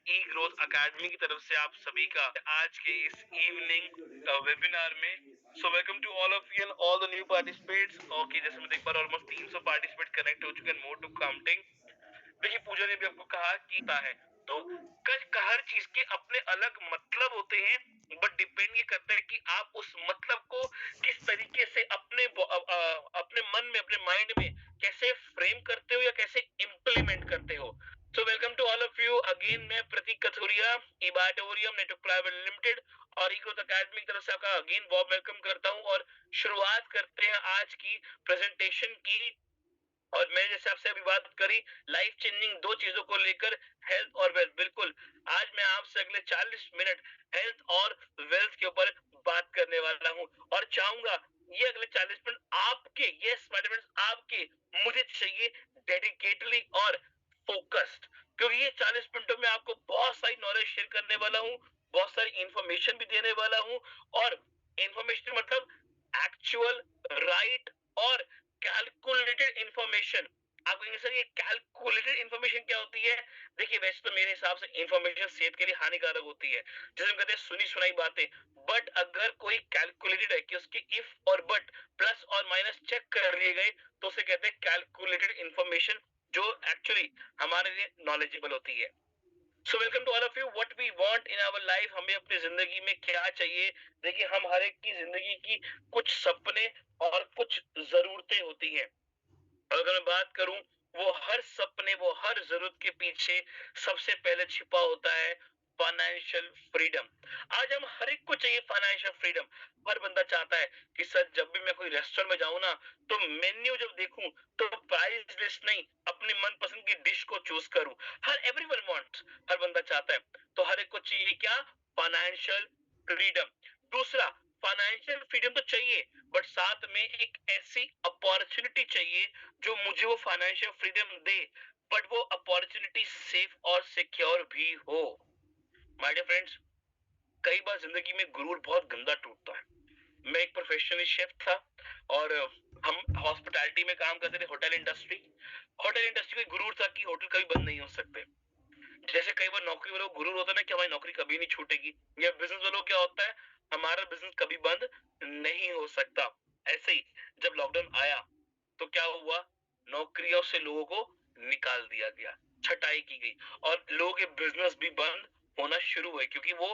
ई growth academy की तरफ से आप सभी का आज के इस इवनिंग वेबिनार में। So welcome to all of you and all the new participates. Okay, जैसे मैं देख पा रहा हूँ ऑलमोस्ट 300 पार्टिसिपेट कनेक्ट हो चुके हैं, मोर टू काउंटिंग। देखिए, पूजा ने भी आपको कहा कि है तो हर चीज के अपने अलग मतलब होते हैं, बट डिपेंड ये करता है कि आप उस मतलब को किस तरीके से अपने मन में, अपने माइंड में कैसे फ्रेम करते हो या कैसे इम्प्लीमेंट करते हो। So welcome to all of you again. मैं प्रतीक कथुरिया, इबाटोरियम नेटवर्क प्राइवेट लिमिटेड और इग्रोथ अकेडमी की तरफ से आपका अगेन वार्म वेलकम करता हूं और शुरुआत करते हैं आज की प्रेजेंटेशन की। और मैंने जैसे आपसे अभी बात करी लाइफ चेंजिंग दो चीजों को लेकर, हेल्थ और वेल्थ। बिल्कुल, आज मैं आपसे अगले 40 मिनट हेल्थ और वेल्थ के ऊपर बात करने वाला हूं और चाहूंगा ये अगले 40 मिनट आपके, यस माय डियर फ्रेंड्स, आपके मुझे चाहिए डेडिकेटली और फोकस्ड, क्योंकि ये 40 मिनटों में आपको बहुत सारी नॉलेज शेयर करने वाला हूँ, बहुत सारी इंफॉर्मेशन भी देने वाला हूँ। और इंफॉर्मेशन मतलब एक्चुअल, राइट और कैलकुलेटेड इंफॉर्मेशन। आप कहेंगे सर ये कैलकुलेटेड इंफॉर्मेशन क्या होती है? देखिए, वैसे तो मेरे हिसाब से इंफॉर्मेशन सेहत के लिए हानिकारक होती है, जैसे हम कहते हैं सुनी सुनाई बातें। बट अगर कोई कैलकुलेटेड है कि उसके इफ और बट, प्लस और माइनस चेक कर लिए गए, तो उसे कहते हैं कैलकुलेटेड इंफॉर्मेशन, जो एक्चुअली हमारे लिए नॉलेजेबल होती है। So welcome to all of you. What we want in our life, हमें अपनी जिंदगी में क्या चाहिए? देखिए, हम हर एक की जिंदगी की कुछ सपने और कुछ जरूरतें होती हैं। अगर मैं बात करूं, वो हर सपने, वो हर जरूरत के पीछे सबसे पहले छिपा होता है फाइनेंशियल फ्रीडम। आज हम हर एक को चाहिए फाइनेंशियल फ्रीडम। हर बंदा चाहता है कि सर जब भी मैं कोई रेस्टोरेंट में जाऊं ना, तो मेन्यू जब देखूं तो प्राइस लिस्ट नहीं, अपनी मनपसंद की डिश को चूज करूं। हर एवरीवन वांट्स, हर बंदा चाहता है। तो हर एक को चाहिए क्या? Financial freedom. दूसरा, फाइनेंशियल फ्रीडम तो चाहिए, बट साथ में एक ऐसी अपॉर्चुनिटी चाहिए जो मुझे वो फाइनेंशियल फ्रीडम दे, बट वो अपॉर्चुनिटी सेफ और सिक्योर भी हो। माय डियर फ्रेंड्स, कई बार जिंदगी में गुरूर बहुत गंदा टूटता है। मैं एक प्रोफेशनल शेफ था और हम हॉस्पिटैलिटी में काम करते थे, होटल इंडस्ट्री। होटल इंडस्ट्री में गुरूर था कि होटल कभी बंद नहीं हो सकते। जैसे कई बार नौकरी वालों को गुरूर होता है ना कि हमारी नौकरी कभी नहीं छूटेगी, या बिजनेस वालों को क्या होता है, हमारा बिजनेस कभी बंद नहीं हो सकता। ऐसे ही जब लॉकडाउन आया तो क्या हुआ, नौकरियों से लोगों को निकाल दिया गया, छटाई की गई और लोगों के बिजनेस भी बंद होना शुरू हुए, क्योंकि वो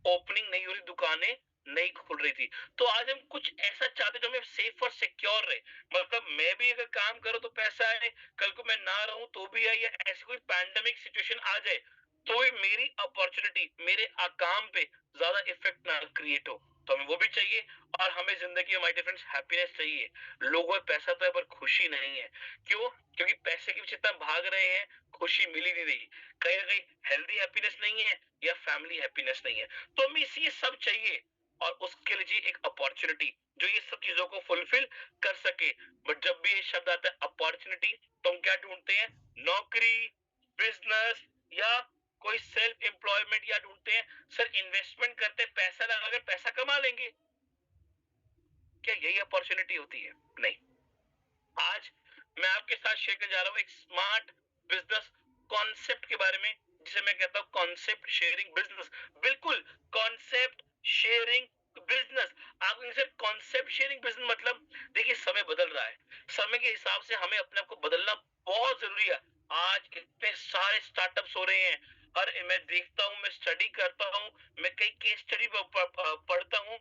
ओपनिंग नहीं हो रही, दुकानें नहीं खुल रही थी। तो आज हम कुछ ऐसा चाहते जो हमें सेफ और सिक्योर रहे। मतलब मैं भी अगर काम करूं तो पैसा आए, कल को मैं ना रहूं तो भी आए, या ऐसी कोई पैंडेमिक सिचुएशन आ जाए तो मेरी अपॉर्चुनिटी, मेरे काम पे ज्यादा इफेक्ट ना क्रिएट हो। तो हमें वो भी चाहिए। और हमें जिंदगी में माय डियर फ्रेंड्स हैप्पीनेस चाहिए। लोगों में पैसा तो है पर खुशी नहीं है। क्यों? क्योंकि पैसे के पीछे इतना भाग रहे हैं, खुशी मिल ही नहीं रही। कहीं ना कहीं हेल्दी हैप्पीनेस नहीं है या फैमिली हैप्पीनेस नहीं है। तो हमें इसी सब चाहिए और उसके लिए एक अपॉर्चुनिटी जो ये सब चीजों को फुलफिल कर सके। बट जब भी ये शब्द आता है अपॉर्चुनिटी, तो हम क्या ढूंढते हैं? नौकरी, बिजनेस या कोई सेल्फ एम्प्लॉयमेंट, या ढूंढते हैं सर इन्वेस्टमेंट करते पैसा लगाकर पैसा कमा लेंगे। क्या यही अपॉर्चुनिटी होती है? नहीं। आज मैं आपके साथ शेयर करने जा रहा हूं एक स्मार्ट बिजनेस कॉन्सेप्ट के बारे में, जिसे मैं कहता हूं कॉन्सेप्ट शेयरिंग बिजनेस। बिल्कुल, कॉन्सेप्ट शेयरिंग बिजनेस। आप इनसे कॉन्सेप्ट शेयरिंग बिजनेस मतलब, देखिए समय बदल रहा है, समय के हिसाब से हमें अपने आप को बदलना बहुत जरूरी है। आज इतने सारे स्टार्टअप्स हो रहे हैं, और मैं देखता हूं, मैं स्टडी करता हूं, मैं कई केस स्टडी पढ़ता हूं।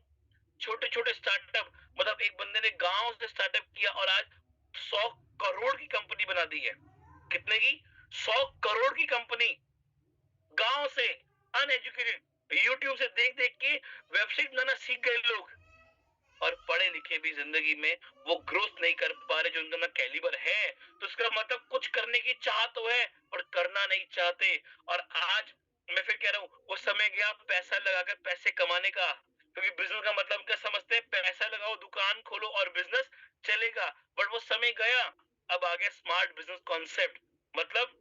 छोटे छोटे स्टार्टअप, मतलब एक बंदे ने गांव से स्टार्टअप किया और आज 100 करोड़ की कंपनी बना दी है। कितने की? 100 करोड़ की कंपनी। गांव से, अनएजुकेटेड, यूट्यूब से देख देख के वेबसाइट बनाना सीख गए लोग। और पढ़े लिखे भी जिंदगी में वो ग्रोथ नहीं कर पा रहे जो उनका कैलिबर है। तो उसका मतलब कुछ करने की चाह तो है पर करना नहीं चाहते। और आज मैं फिर कह रहा हूँ, वो समय गया पैसा लगाकर पैसे कमाने का, क्योंकि बिजनेस का मतलब क्या समझते हैं? पैसा लगाओ, दुकान खोलो और बिजनेस चलेगा। बट वो समय गया। अब आ गया स्मार्ट बिजनेस कॉन्सेप्ट। मतलब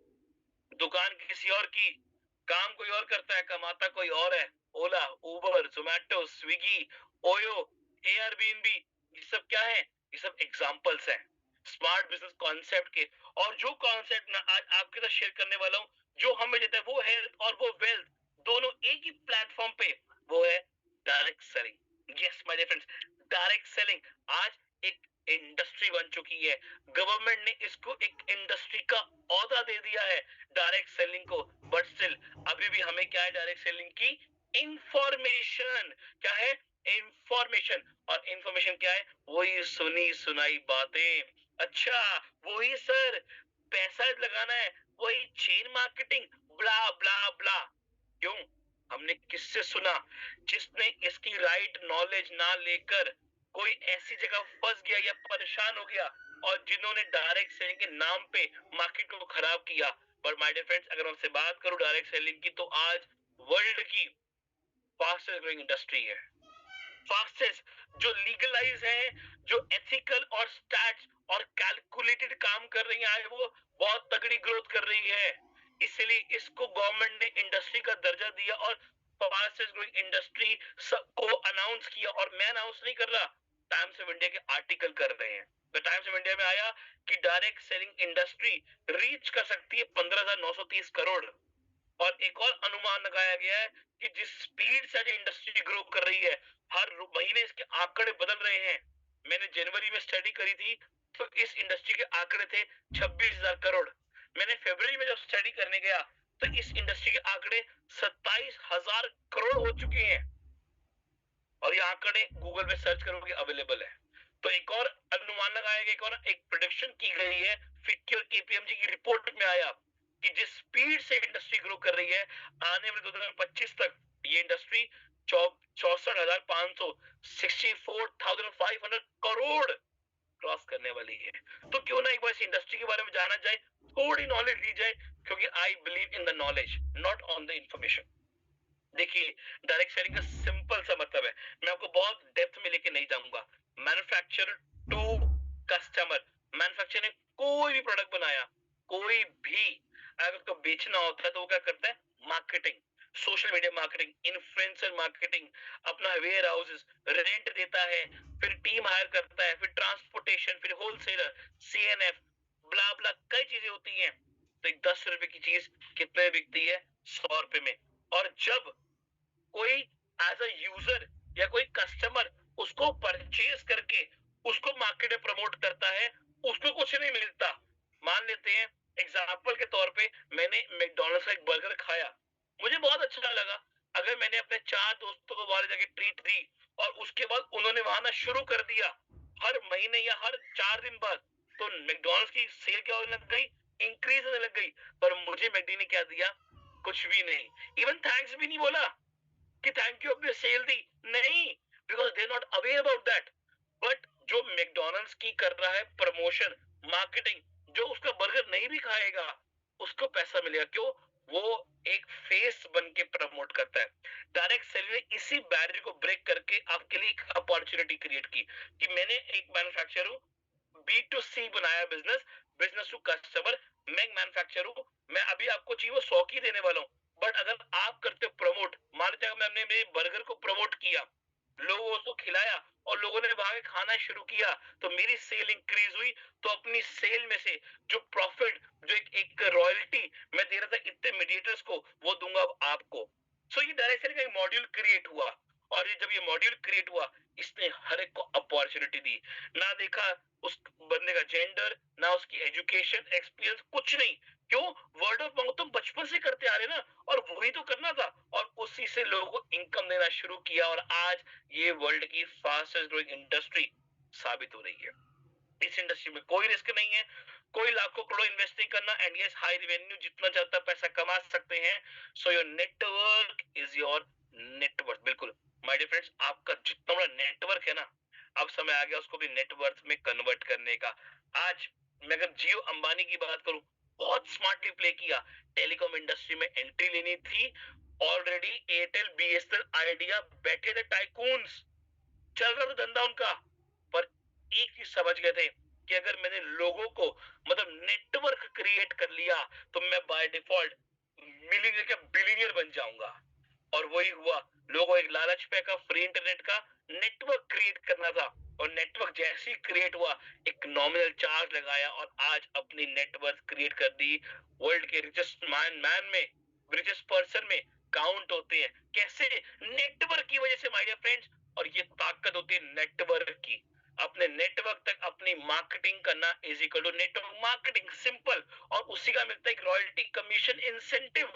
दुकान किसी और की, काम कोई और करता है, कमाता कोई और है। ओला, उबर, जोमैटो, स्विगी, ओयो, एयरबीएनबी, ये सब क्या है? ये सब एग्जांपल्स हैं स्मार्ट बिजनेस कॉन्सेप्ट के। और जो कॉन्सेप्ट मैं आज आपके साथ शेयर करने वाला हूँ, जो हमें देता है वो हेल्थ और वो वेल्थ, दोनों एक ही प्लेटफॉर्म पे, वो है direct selling. Yes my dear friends, direct selling आज एक इंडस्ट्री बन चुकी है। गवर्नमेंट ने इसको एक इंडस्ट्री का औहदा दे दिया है डायरेक्ट सेलिंग को, बट स्टिल अभी भी हमें क्या है डायरेक्ट सेलिंग की? इंफॉर्मेशन। क्या है? इंफॉर्मेशन। और इंफॉर्मेशन क्या है? वही सुनी सुनाई बातें। अच्छा, वही सर, पैसा लगाना है, वही चेन मार्केटिंग, ब्ला ब्ला ब्ला। क्यों? हमने किससे सुना? जिसने इसकी राइट नॉलेज ना लेकर कोई ऐसी जगह फंस गया या परेशान हो गया, और जिन्होंने डायरेक्ट सेलिंग के नाम पे मार्केट को खराब किया। पर माय डियर फ्रेंड्स, अगर हमसे बात करूं डायरेक्ट सेलिंग की, तो आज वर्ल्ड की फास्टेस्ट ग्रोइंग इंडस्ट्री है। फास्टेस्ट, जो लीगलाइज है, जो एथिकल और स्टैट्स और कैलकुलेटेड काम कर रही है, वो बहुत तगड़ी ग्रोथ कर रही है। इसलिए इसको गवर्नमेंट ने इंडस्ट्री का दर्जा दिया और फास्टेस्ट ग्रोइंग इंडस्ट्री सबको अनाउंस किया। और मैं अनाउंस नहीं कर रहा, टाइम्स ऑफ इंडिया के आर्टिकल कर रहे हैं। द टाइम्स ऑफ इंडिया में आया कि डायरेक्ट सेलिंग इंडस्ट्री रीच कर सकती है 15,930 करोड़। और एक और अनुमान लगाया गया है कि जिस स्पीड से इंडस्ट्री ग्रो कर रही है, हर महीने इसके आंकड़े बदल रहे हैं। मैंने जनवरी में स्टडी करी थी, तो इस इंडस्ट्री के आंकड़े थे 26,000 करोड़। मैंने फरवरी में जब स्टडी करने गया, तो इस इंडस्ट्री के आंकड़े 27,000 करोड़ हो चुके हैं। और ये आंकड़े गूगल पे सर्च करोगे अवेलेबल है। तो एक और अनुमान लगाया गया, एक प्रोडिक्शन की गई है, फिक्की और केपीएमजी की रिपोर्ट में आया कि जिस स्पीड से इंडस्ट्री ग्रो कर रही है, आने वाले 2025 तक ये इंडस्ट्री 64,500 64,500 करोड़ क्रॉस करने वाली है। तो क्यों ना एक बार इस इंडस्ट्री के बारे में जाना जाए, थोड़ी नॉलेज ली जाए, क्योंकि I believe in the knowledge, not on the information. देखिए, डायरेक्ट सेलिंग का सिंपल सा मतलब है, मैं आपको बहुत डेप्थ में लेके नहीं जाऊंगा। Manufacturer to customer. मैन्युफैक्चरर ने कोई भी प्रोडक्ट बनाया, कोई भी, अगर उसको बेचना होता है तो वो क्या करता है? Marketing, social media marketing, influencer marketing, अपना वेयर हाउसेस रेंट देता है, फिर टीम हायर करता है, फिर ट्रांसपोर्टेशन, फिर होलसेलर, सीएनएफ, ब्ला ब्ला, कई चीजें होती हैं। तो एक 10 रुपए की चीज कितने बिकती है? 100 रुपए में। और जब कोई एज अ यूजर या कोई कस्टमर उसको परचेज करके उसको मार्केट में प्रमोट करता है, उसको कुछ नहीं मिलता। मान लेते हैं एग्जाम्पल के तौर पे, मैंने मैकडॉनल्ड्स का एक बर्गर खाया, मुझे बहुत अच्छा लगा। अगर मैंने अपने 4 दोस्तों को वहां जाके ट्रीट दी, और उसके बाद उन्होंने वहां ना शुरू कर दिया हर महीने या हर 4 दिन बाद, तो मैकडॉनल्ड्स की सेल क्या होने लग गई? इंक्रीज होने लग गई। पर मुझे मैकडी ने क्या दिया? कुछ भी नहीं। इवन थैंक्स भी नहीं बोला कि थैंक यू, अपनी सेल दी, नहीं, because they not aware about that. But जो मैकडॉनल्ड्स की कर रहा है प्रमोशन, मार्केटिंग, जो उसका बर्गर नहीं भी खाएगा उसको पैसा मिलेगा। क्यों? वो एक फेस बन के प्रमोट करता है। डायरेक्ट सेलिंग ने इसी बैरियर को ब्रेक करके आपके लिए एक अपॉर्चुनिटी क्रिएट की, कि मैंने एक मैन्युफैक्चरर हूँ, B2C बनाया बिजनेस, बिजनेस टू कस्टमर। मैं एक मैन्युफैक्चरर हूँ, मैं अभी आपको चाहिए वो 100 की देने वाला हूँ। बट अगर आप करते हो प्रमोट, मान लीजिए मैंने मेरे बर्गर को प्रमोट किया, लोगों को खिलाया, और लोगों ने वहां खाना शुरू किया, तो मेरी सेल इंक्रीज हुई। तो अपनी सेल में से जो प्रॉफिट, जो एक रॉयल्टी मैं दे रहा था इतने मीडिएटर्स को, वो दूंगा आपको। सो ये डायरेक्ट सेलिंग का एक मॉड्यूल क्रिएट हुआ। और ये जब ये मॉड्यूल क्रिएट हुआ, इसने हर एक को अपॉर्चुनिटी दी। ना देखा उस बंदे का जेंडर, ना उसकी एजुकेशन एक्सपीरियंस, कुछ नहीं। क्यों? वर्ड ऑफ माउथ तुम बचपन से करते आ रहे ना, और वही तो करना था, और उसी से लोगों को इनकम देना शुरू किया, और आज ये वर्ल्ड की फास्टेस्ट ग्रोइंग इंडस्ट्री साबित हो रही है। इस इंडस्ट्री में कोई रिस्क नहीं है, कोई लाखों करोड़ इन्वेस्ट नहीं करना, एंड यस हाई रेवेन्यू, जितना चाहता पैसा कमा सकते हैं। So your network is your network. बिल्कुल माय डियर फ्रेंड्स, आपका जितना बड़ा नेटवर्क है ना, अब समय आ गया उसको भी नेटवर्थ में कन्वर्ट करने का। आज मैं अगर जियो अंबानी की बात करूं, बहुत स्मार्टली प्ले किया। टेलीकॉम इंडस्ट्री में एंट्री लेनी थी, ऑलरेडी एयरटेल, बीएसएनएल, आइडिया बैठे थे टाइकून्स, चल रहा था धंधा उनका। पर एक चीज समझ गए थे कि अगर मैंने लोगों को, मतलब नेटवर्क क्रिएट कर लिया, तो मैं बाय डिफॉल्ट मिलियनियर का बिलियनियर बन जाऊंगा। और वही हुआ। लोगों को एक लालच पे का फ्री इंटरनेट का नेटवर्क क्रिएट करना था, और नेटवर्क जैसे ही क्रिएट हुआ, एक नॉमिनल चार्ज लगाया और आज अपनी नेटवर्क क्रिएट कर दी। वर्ल्ड के रिचेस्ट मैन में, रिचेस्ट पर्सन में काउंट होते हैं। कैसे? नेटवर्क की वजह से माय डियर फ्रेंड्स। और ये ताकत होती है नेटवर्क की। अपने नेटवर्क तक अपनी मार्केटिंग करना is equal to network marketing, simple. और उसी का मिलता है एक रॉयल्टी कमीशन इंसेंटिव।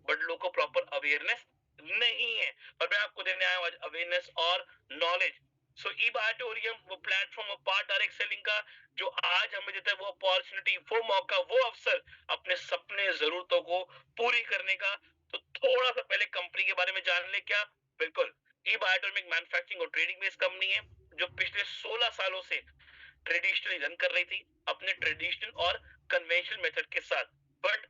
बट लोगों को प्रॉपर अवेयरनेस नहीं है, और मैं आपको देने आया हूं आज अवेयरनेस और नॉलेज। सो ई-बायोटोरियम वो प्लेटफॉर्म और पार्ट डायरेक्ट सेलिंग का जो आज हमें देता है, वो अपॉर्चुनिटी, वो मौका, वो अवसर अपने सपने जरूरतों को पूरी करने का। तो थोड़ा सा पहले कंपनी के बारे में जान ले। क्या? बिल्कुल। ई-बायोटोरियम एक मैन्युफैक्चरिंग और ट्रेडिंग बेस्ड कंपनी है जो पिछले 16 सालों से ट्रेडिशनली रन कर रही थी अपने ट्रेडिशनल और कन्वेंशनल मेथड के साथ। बट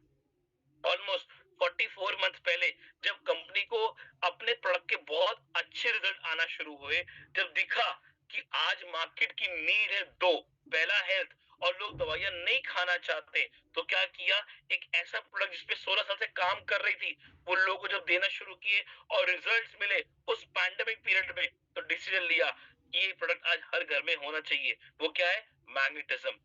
ऑलमोस्ट 44 मंथ पहले जब कंपनी को अपने प्रोडक्ट के बहुत अच्छे रिजल्ट आना शुरू हुए, जब दिखा कि आज मार्केट की नीड है दो, पहला हेल्थ, और लोग दवाइयां नहीं खाना चाहते, तो क्या किया? एक ऐसा प्रोडक्ट जिसपे 16 साल से काम कर रही थी, वो लोगों को जब देना शुरू किए और रिजल्ट्स मिले उस पैंडेमिक पीरियड में, तो डिसीजन लिया कि ये प्रोडक्ट आज हर घर में होना चाहिए। वो क्या है? मैग्नेटिज्म।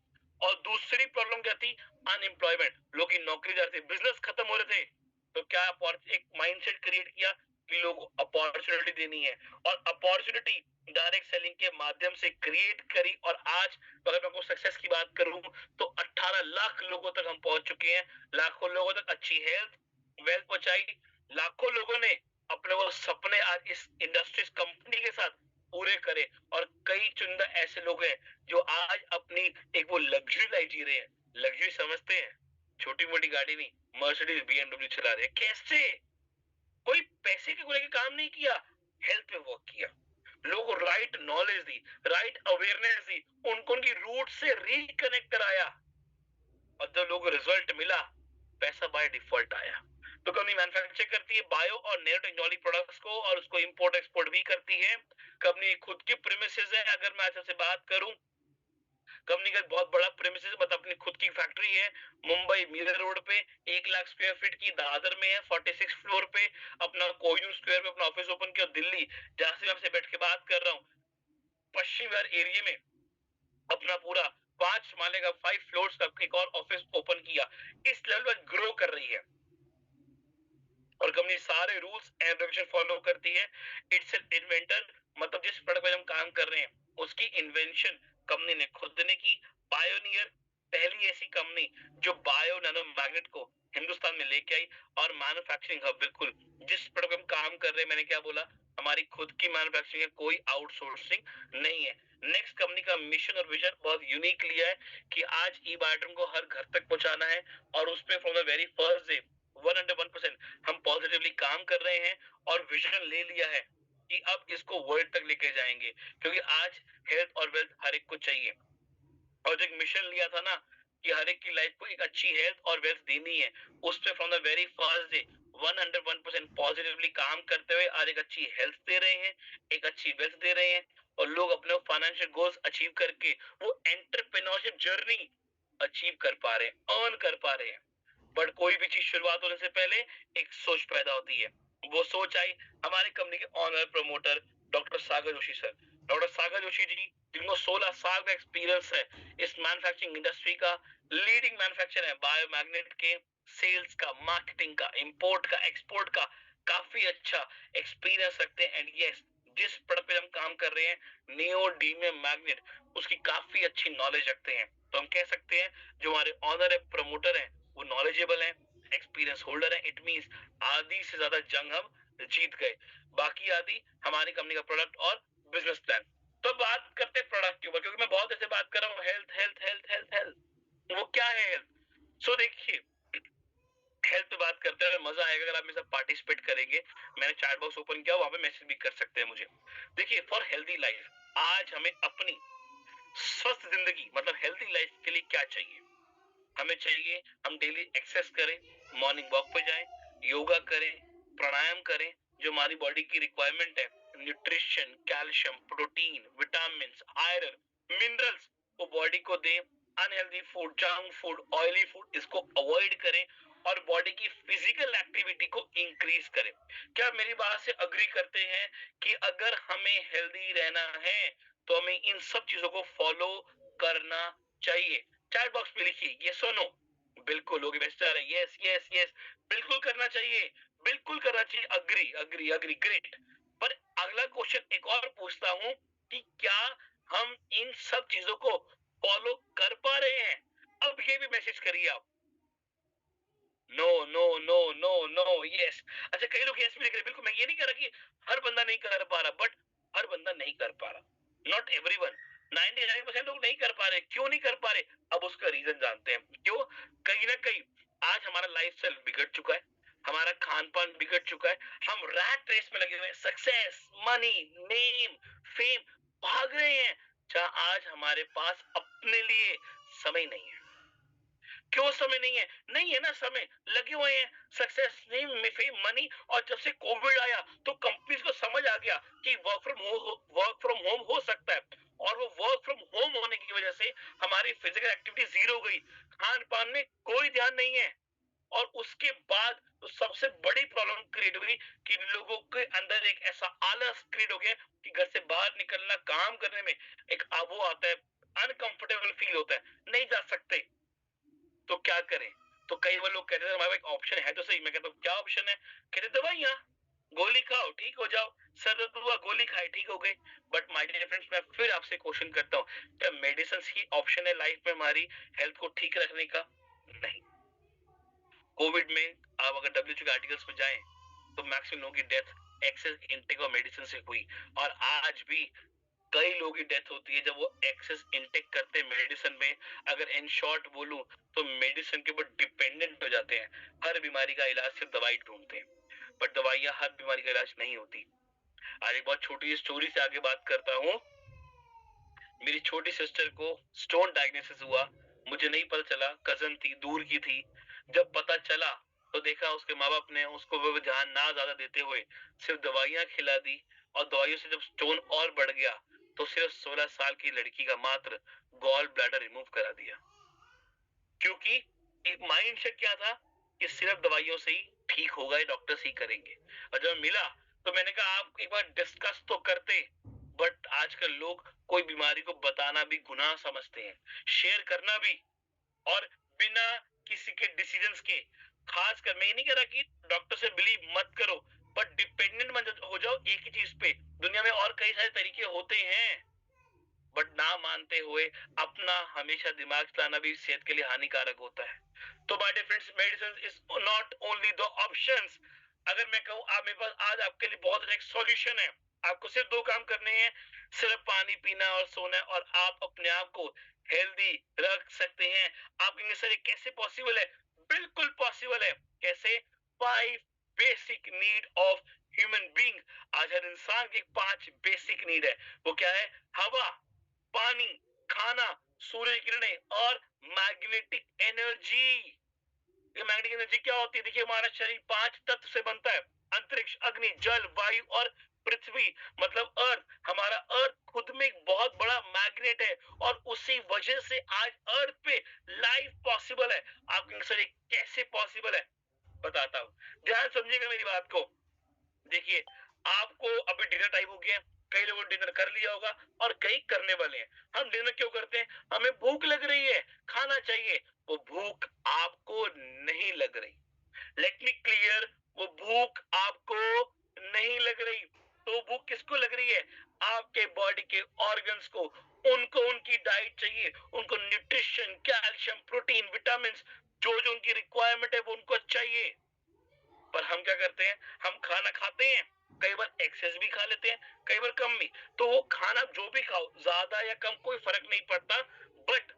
और दूसरी प्रॉब्लम क्या थी? अनएम्प्लॉयमेंट। लोग की नौकरी जा रही थी, बिजनेस खत्म हो रहे थे। तो क्या एक माइंडसेट क्रिएट किया कि लोगों को अपॉर्चुनिटी देनी है, और अपॉर्चुनिटी डायरेक्ट सेलिंग के माध्यम से क्रिएट करी। और आज अगर मैं आपको सक्सेस की बात करूं तो 18 लाख लोगों तक हम पहुंच चुके हैं। लाखों लोगों तक अच्छी हेल्थ, वेल्थ पहुंचाई। लाखों लोगों ने अपने वो सपने आज इस इंडस्ट्रीज कंपनी के साथ पूरे करे। और कई चुनिंदा ऐसे लोग हैं जो आज अपनी एक वो लग्जरी लाइफ जी रहे हैं। लग्जरी समझते हैं? छोटी मोटी गाड़ी नहीं, मर्सिडीज बीएमडब्ल्यू चला रहे हैं। कैसे? कोई पैसे के को लेकर काम नहीं किया, हेल्थ पे वर्क किया, लोगों को राइट नॉलेज दी, राइट अवेयरनेस दी, उनको उनकी रूट से रिकनेक्ट कराया, और जब लोगों को रिजल्ट मिला, पैसा बाय डिफॉल्ट आया। तो कंपनी मैन्युफैक्चर करती है बायो और नैनो टेक्नोलॉजी प्रोडक्ट्स को, और उसको इंपोर्ट एक्सपोर्ट भी करती है। कंपनी खुद की प्रीमिसेस है। अगर मैं आज से बात करूं, कंपनी का बहुत बड़ा प्रेमिसेस, मतलब अपनी खुद की फैक्ट्री है मुंबई मीरा रोड पे, 1 लाख स्क्वायर फीट की। दादर में है 46 फ्लोर पे अपना कोहिनूर स्क्वायर पे अपना ऑफिस ओपन किया। दिल्ली, जहां से मैं आपसे बैठ के बात कर रहा हूँ, पश्चिम विहार एरिया में अपना पूरा 5 माले का 5 फ्लोर्स का एक और ऑफिस ओपन किया। इस लेवल पर ग्रो कर रही है, और कंपनी सारे रूल्स एंड रेगुलेशन फॉलो करती है। इट्स एन इन्वेंटर, मतलब जिस प्रोडक्ट पर हम काम कर रहे हैं उसकी इन्वेंशन कंपनी ने खुद ने की। पायोनियर, पहली ऐसी कंपनी जो बायो नैनो मैग्नेट को हिंदुस्तान में लेके आई। और मैन्युफैक्चरिंग हब, बिल्कुल जिस प्रोडक्ट हम काम कर रहे हैं, मैंने क्या बोला, हमारी खुद की मैन्युफैक्चरिंग है, कोई आउटसोर्सिंग नहीं है। नेक्स्ट कंपनी का मिशन और विजन बहुत यूनिक लिया है कि आज ई बायोटम को हर घर तक पहुंचाना है, और उस पर from the very first day 101% हम पॉजिटिवली काम कर रहे हैं, और विजन ले लिया है कि अब इसको वर्ल्ड तक लेके जाएंगे। क्योंकि आज हेल्थ और वेल्थ हर एक को चाहिए, और जो एक मिशन लिया था ना कि हर एक की लाइफ को एक अच्छी हेल्थ और वेल्थ देनी है, उस पे from the very first day 101% positively काम करते हुए आज एक अच्छी हेल्थ दे रहे हैं, एक अच्छी वेल्थ दे रहे हैं, और लोग अपने फाइनेंशियल गोल्स अचीव करके वो एंटरप्रेन्योरशिप जर्नी अचीव कर पा रहे हैं, अर्न कर पा रहे हैं। बट कोई भी चीज शुरुआत होने से पहले एक सोच पैदा होती है। वो सोच आई हमारे कंपनी के ऑनर प्रमोटर डॉक्टर सागर जोशी सर। डॉक्टर सागर जोशी जी, जिनको 16 साल का एक्सपीरियंस है इस मैन्युफैक्चरिंग इंडस्ट्री का, लीडिंग मैन्युफैक्चरर है बायोमैग्नेट के, सेल्स का, मार्केटिंग का, इंपोर्ट का, एक्सपोर्ट का काफी अच्छा एक्सपीरियंस रखते हैं। एंड यस, जिस प्रोडक्ट पे हम काम कर रहे हैं नियोडीमियम मैग्नेट, उसकी काफी अच्छी नॉलेज रखते हैं। तो हम कह सकते हैं जो हमारे ऑनर है, प्रमोटर है, वो नॉलेजेबल है, एक्सपीरियंस होल्डर है। इट मींस आधी से ज्यादा जंग हम जीत गए, बाकी आधी हमारी कंपनी का प्रोडक्ट और बिजनेस प्लान। तो बात करते हैं प्रोडक्ट के ऊपर, क्योंकि मैं बहुत ऐसे बात कर रहा हूँ health health health health health. वो क्या है हेल्थ? सो देखिए, हेल्थ पे बात करते हैं, मजा आएगा अगर आप मेरे साथ पार्टिसिपेट करेंगे। मैंने चैट बॉक्स ओपन किया, वहां पे मैसेज भी कर सकते हैं मुझे। देखिए, फॉर हेल्दी लाइफ आज हमें अपनी स्वस्थ जिंदगी, मतलब हेल्दी लाइफ के लिए क्या चाहिए? हमें चाहिए हम डेली एक्सरसाइज करें, मॉर्निंग वॉक पे जाएं, योगा करें, प्राणायाम करें, जो हमारी बॉडी की रिक्वायरमेंट है, nutrition, calcium, protein, vitamin, iron, minerals वो बॉडी को दें। Unhealthy food, junk food, oily food, इसको अवॉइड करें, और बॉडी की फिजिकल एक्टिविटी को इंक्रीज करें। क्या मेरी बात से अग्री करते हैं कि अगर हमें हेल्दी रहना है तो हमें इन सब चीजों को फॉलो करना चाहिए। चैट बॉक्स में लिखिए यस और नो। बिल्कुल लोग बेस्टर है, यस यस यस, बिल्कुल करना चाहिए, बिल्कुल करना चाहिए, अग्री अग्री अग्री, ग्रेट। पर अगला क्वेश्चन एक और पूछता हूं कि क्या हम इन सब चीजों को फॉलो कर पा रहे हैं? अब ये भी मैसेज करिए आप, no no no no no yes. अच्छा कई लोग यस भी लिख रहे, बिल्कुल मैं ये नहीं कह रहा कि हर बंदा नहीं कर पा रहा, बट हर बंदा नहीं कर पा रहा, नॉट एवरीवन। 99% लोग नहीं कर पा रहे, क्यों नहीं कर पा रहे? अब उसका रीजन जानते हैं क्यों। कहीं ना कहीं आज हमारा लाइफस्टाइल बिगड़ चुका है, हमारा खान पान बिगड़ चुका है, हम रैट रेस में लगे हुए हैं, सक्सेस, मनी, नेम, फेम, भाग रहे हैं, जहां आज हमारे पास अपने लिए समय नहीं है। क्यों समय नहीं है? नहीं है ना समय, लगे हुए हैं सक्सेस, नेम, फेम, मनी। और जब से कोविड आया तो कंपनीज को समझ आ गया कि वर्क फ्रॉम होम हो सकता है, और वो वर्क फ्रॉम होम होने की वजह से हमारी फिजिकल एक्टिविटी जीरो हो गई, खान पान में कोई ध्यान नहीं है। और उसके बाद तो सबसे बड़ी प्रॉब्लम क्रिएट हुई कि लोगों के अंदर एक ऐसा आलस क्रिएट हो गया कि घर से बाहर निकलना, काम करने में एक वो आता है, अनकंफर्टेबल फील होता है, नहीं जा सकते। तो क्या करें? तो कई बार लोग कहते हैं हमारे एक ऑप्शन है तो सही। मैं कहता हूँ क्या ऑप्शन है? कहते दवाइयाँ, गोली खाओ ठीक हो जाओ, सर दर्द हुआ गोली खाए ठीक हो गए। बट माय डियर फ्रेंड्स, मैं फिर आपसे क्वेश्चन करता हूँ, क्या मेडिसिन ही ऑप्शन है लाइफ में हमारी हेल्थ को ठीक रखने का? नहीं। कोविड में आप अगर डब्ल्यूएचओ के आर्टिकल्स में जाएं तो मैक्सिमम लोगों की डेथ एक्सेस इंटेक और मेडिसिन से हुई। और आज भी कई लोगों की डेथ होती है जब वो एक्सेस इंटेक करते हैं मेडिसिन में। अगर इन शॉर्ट बोलूं तो मेडिसिन के ऊपर डिपेंडेंट हो जाते हैं, हर बीमारी का इलाज सिर्फ दवाई ढूंढते हैं, बट दवाइयां हर बीमारी का इलाज नहीं होती। आज एक बहुत छोटी स्टोरी से आगे बात करता हूँ। मेरी छोटी सिस्टर को स्टोन डायग्नोसिस हुआ, मुझे नहीं पता चला, कजन थी, दूर की थी। जब पता चला तो देखा उसके माँ बाप ने उसको वो ध्यान ना ज्यादा देते हुए सिर्फ दवाइयां खिला दी, और दवाइयों से जब स्टोन और बढ़ गया तो सिर्फ 16 साल की लड़की का मात्र गॉल ब्लैडर रिमूव करा दिया। क्योंकि एक माइंड सेट क्या था कि सिर्फ दवाइयों से ही ठीक होगा, ये डॉक्टर्स ही करेंगे। और जब मिला तो मैंने कहा आप एक बार डिस्कस तो करते। बट आजकल लोग कोई बीमारी को बताना भी गुनाह समझते हैं, शेयर करना भी, और बिना किसी के डिसीजंस के। खासकर मैं ये नहीं कह रहा कि डॉक्टर से बिलीव मत करो, पर डिपेंडेंट मत हो जाओ एक ही चीज पे। दुनिया में और कई सारे तरीके होते हैं, बट ना मानते हुए अपना हमेशा दिमाग चलाना भी सेहत के लिए हानिकारक होता है। तो my dear friends, medicine is not only the options. अगर मैं कहूं आप मेरे पास आज आपके लिए बहुत अच्छा एक सॉल्यूशन है, आपको सिर्फ दो काम करने हैं, सिर्फ पानी पीना और सोना, और आप अपने आप को हेल्दी रख सकते हैं। आप कहेंगे सर ये कैसे पॉसिबल है? बिल्कुल पॉसिबल है। कैसे? 5 basic need of human being. आज हर इंसान की 5 बेसिक नीड है। वो क्या है? हवा, पानी, खाना, सूर्य की किरणें और मैग्नेटिक एनर्जी। ये मैग्नेटिक एनर्जी क्या होती है? देखिए हमारा शरीर 5 तत्व से बनता है, अंतरिक्ष, अग्नि, जल, वायु और पृथ्वी, मतलब अर्थ। हमारा अर्थ खुद में एक बहुत बड़ा मैग्नेट है, और उसी वजह से आज अर्थ पे लाइफ पॉसिबल है। आप कहेंगे सर ये कैसे पॉसिबल है? बताता हूं, ध्यान समझिएगा मेरी बात को। देखिए आपको अभी डिनर टाइम हो गया, कई लोगों ने डिनर कर लिया होगा और कई करने वाले हैं। हम डिनर क्यों करते हैं? हमें भूख लग रही है, खाना चाहिए। वो भूख आपको नहीं लग रही, लेट मी क्लियर, वो भूख आपको नहीं लग रही। तो भूख किसको लग रही है? आपके बॉडी के ऑर्गन्स को। उनको उनकी डाइट चाहिए, उनको न्यूट्रिशन, कैल्शियम, प्रोटीन, विटामिन, जो जो उनकी रिक्वायरमेंट है वो उनको चाहिए। पर हम क्या करते हैं? हम खाना खाते हैं, कई बार एक्सेस भी खा लेते हैं, कई बार कम भी। तो वो खाना जो भी खाओ, ज्यादा या कम कोई फर्क नहीं पड़ता, बट